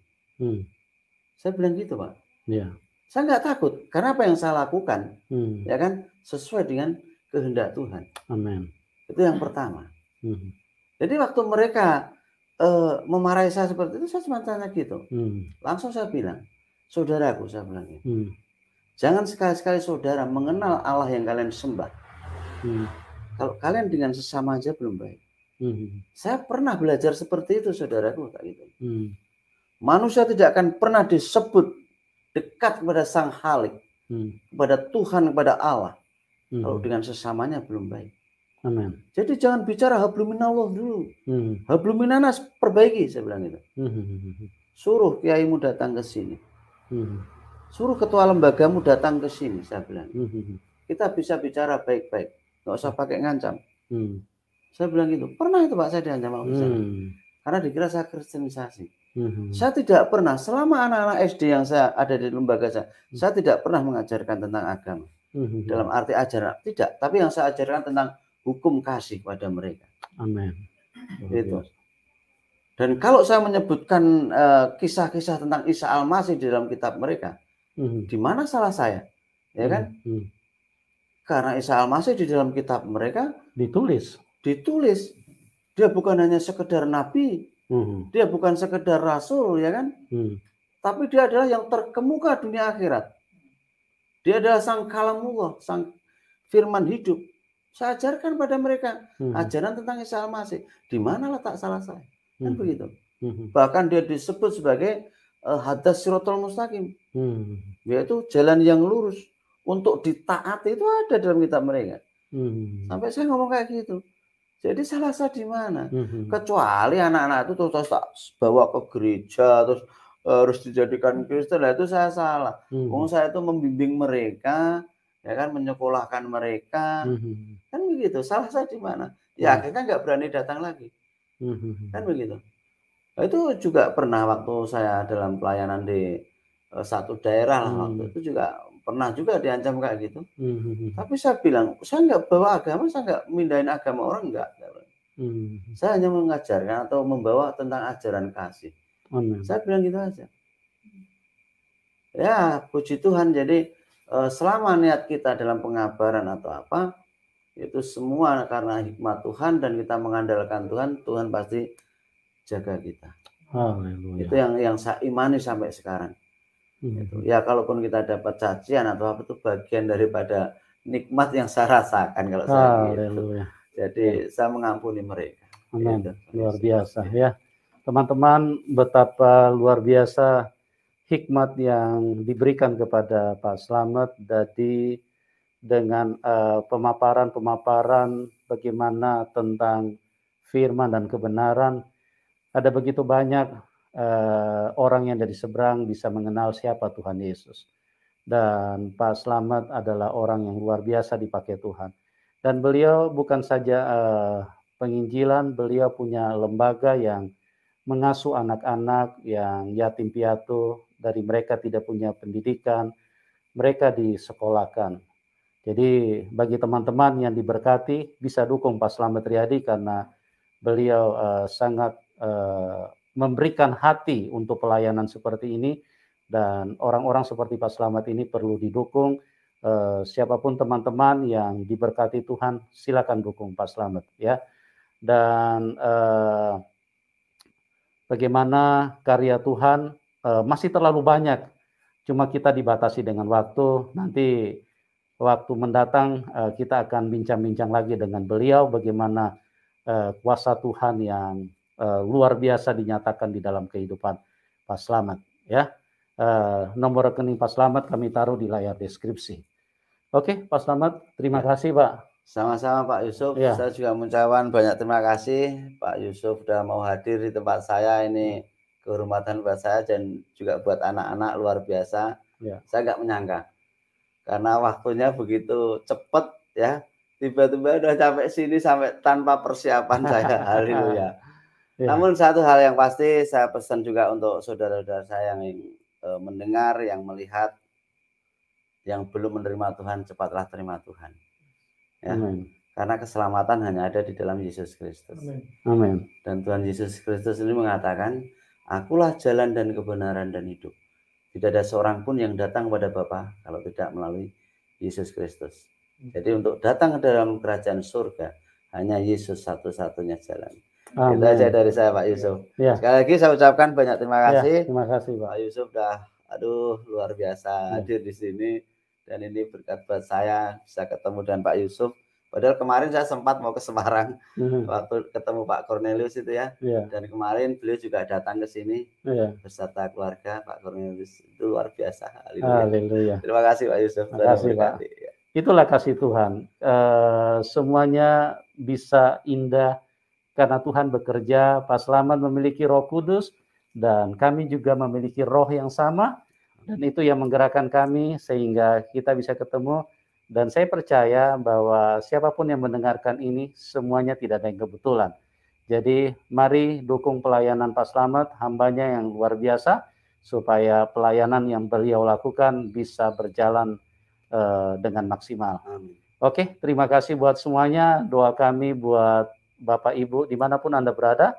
Saya bilang gitu, Pak. Ya. Saya nggak takut, karena apa yang saya lakukan, ya kan, sesuai dengan kehendak Tuhan. Amin. Itu yang pertama. Jadi waktu mereka memarahi saya seperti itu, saya cuma tanya gitu. Langsung saya bilang, saudaraku, saya bilang gitu. Jangan sekali-sekali saudara mengenal Allah yang kalian sembah. Kalau kalian dengan sesama aja belum baik. Saya pernah belajar seperti itu, saudaraku, kayak gitu. Manusia tidak akan pernah disebut dekat kepada Sang Khalik, kepada Tuhan, kepada Allah, kalau dengan sesamanya belum baik. Amin. Jadi jangan bicara habluminallah dulu. Habluminanas perbaiki, saya bilang itu. Suruh kiaimu datang ke sini. Suruh ketua lembagamu datang ke sini, saya bilang. Kita bisa bicara baik-baik, nggak usah pakai ngancam. Saya bilang gitu. Pernah itu Pak, saya diancam sama saya. Karena dikira saya kristenisasi. Saya tidak pernah, selama anak-anak SD yang saya ada di lembaga saya tidak pernah mengajarkan tentang agama. Dalam arti ajaran, tidak. Tapi yang saya ajarkan tentang hukum kasih pada mereka. Amin. Itu. Dan kalau saya menyebutkan kisah-kisah tentang Isa Al-Masih di dalam kitab mereka, di mana salah saya? Ya kan? Karena Isa Al-Masih di dalam kitab mereka ditulis. Dia bukan hanya sekedar nabi, dia bukan sekedar rasul, ya kan? Tapi dia adalah yang terkemuka dunia akhirat. Dia adalah sang kalamullah, sang firman hidup. Saya ajarkan pada mereka ajaran tentang Isa Al-Masih. Di mana letak salah saya? Kan begitu. Bahkan dia disebut sebagai hadas siratal mustaqim, yaitu jalan yang lurus untuk ditaati, itu ada dalam kitab mereka. Sampai saya ngomong kayak gitu. Jadi salah saya di mana? Kecuali anak-anak itu terus tak bawa ke gereja, terus harus dijadikan Kristen, itu saya salah. Saya itu membimbing mereka, ya kan, menyekolahkan mereka, kan begitu. Salah saya di mana? Ya akhirnya nggak berani datang lagi, kan begitu. Nah, itu juga pernah waktu saya dalam pelayanan di satu daerah lah, waktu itu juga pernah juga diancam kayak gitu. Tapi saya bilang, saya nggak bawa agama, saya nggak mindahin agama orang, enggak. Saya hanya mengajarkan atau membawa tentang ajaran kasih. Saya bilang gitu aja. Ya, puji Tuhan. Jadi selama niat kita dalam pengabaran atau apa, itu semua karena hikmat Tuhan dan kita mengandalkan Tuhan, Tuhan pasti jaga kita. Haleluya. Itu yang saya imani sampai sekarang. Gitu. Ya, kalaupun kita dapat cacian atau apa, itu bagian daripada nikmat yang saya rasakan kalau saya gitu. Jadi saya mengampuni mereka. Amin. Gitu. Luar biasa ya. Teman-teman, betapa luar biasa hikmat yang diberikan kepada Pak Slamet tadi dengan pemaparan bagaimana tentang firman dan kebenaran. Ada begitu banyak orang yang dari seberang bisa mengenal siapa Tuhan Yesus. Dan Pak Slamet adalah orang yang luar biasa dipakai Tuhan. Dan beliau bukan saja penginjilan, beliau punya lembaga yang mengasuh anak-anak yang yatim piatu, dari mereka tidak punya pendidikan, mereka disekolahkan. Jadi bagi teman-teman yang diberkati, bisa dukung Pak Slamet Riyadi karena beliau sangat memberikan hati untuk pelayanan seperti ini, dan orang-orang seperti Pak Slamet ini perlu didukung. Siapapun teman-teman yang diberkati Tuhan, silakan dukung Pak Slamet ya. Dan bagaimana karya Tuhan masih terlalu banyak, cuma kita dibatasi dengan waktu. Nanti waktu mendatang kita akan bincang-bincang lagi dengan beliau bagaimana kuasa Tuhan yang luar biasa dinyatakan di dalam kehidupan Pak Slamet ya. Nomor rekening Pak Slamet kami taruh di layar deskripsi. Oke, Pak Slamet, terima kasih Pak. Sama-sama Pak Yusuf. Ya. Saya juga mengucapkan banyak terima kasih Pak Yusuf sudah mau hadir di tempat saya ini. kehormatan buat saya dan juga buat anak-anak luar biasa. Ya. Saya nggak menyangka karena waktunya begitu cepat ya. Tiba-tiba udah sampai sini sampai tanpa persiapan saya. Haleluya. Ya. Namun satu hal yang pasti saya pesan juga untuk saudara-saudara saya yang mendengar, yang melihat, yang belum menerima Tuhan, cepatlah terima Tuhan. Ya. Amin. Karena keselamatan hanya ada di dalam Yesus Kristus. Amin. Dan Tuhan Yesus Kristus ini mengatakan, akulah jalan dan kebenaran dan hidup. Tidak ada seorang pun yang datang kepada Bapa kalau tidak melalui Yesus Kristus. Jadi untuk datang ke dalam kerajaan surga, hanya Yesus satu-satunya jalan. Amin. Itu aja dari saya, Pak Yusuf. Ya. Sekali lagi saya ucapkan banyak terima kasih. Ya, terima kasih, Pak. Pak Yusuf dah, aduh luar biasa hadir di sini. Dan ini berkat buat saya bisa ketemu dengan Pak Yusuf. Padahal kemarin saya sempat mau ke Semarang waktu ketemu Pak Cornelius itu ya. Dan kemarin beliau juga datang ke sini beserta keluarga Pak Cornelius. Itu luar biasa. Haleluya. Terima kasih Pak Yusuf. Terima kasih Pak. Itulah kasih Tuhan. Semuanya bisa indah karena Tuhan bekerja. Pak Slamet memiliki Roh Kudus dan kami juga memiliki roh yang sama. Dan itu yang menggerakkan kami sehingga kita bisa ketemu. Dan saya percaya bahwa siapapun yang mendengarkan ini, semuanya tidak ada yang kebetulan. Jadi mari dukung pelayanan Pak Slamet, hambanya yang luar biasa, supaya pelayanan yang beliau lakukan bisa berjalan dengan maksimal. Amin. Oke, terima kasih buat semuanya. Doa kami buat Bapak Ibu dimanapun Anda berada,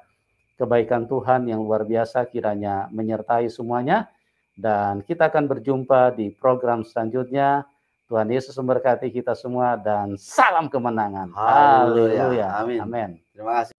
kebaikan Tuhan yang luar biasa kiranya menyertai semuanya. Dan kita akan berjumpa di program selanjutnya. Tuhan Yesus memberkati kita semua dan salam kemenangan. Haleluya. Amin. Amin. Terima kasih.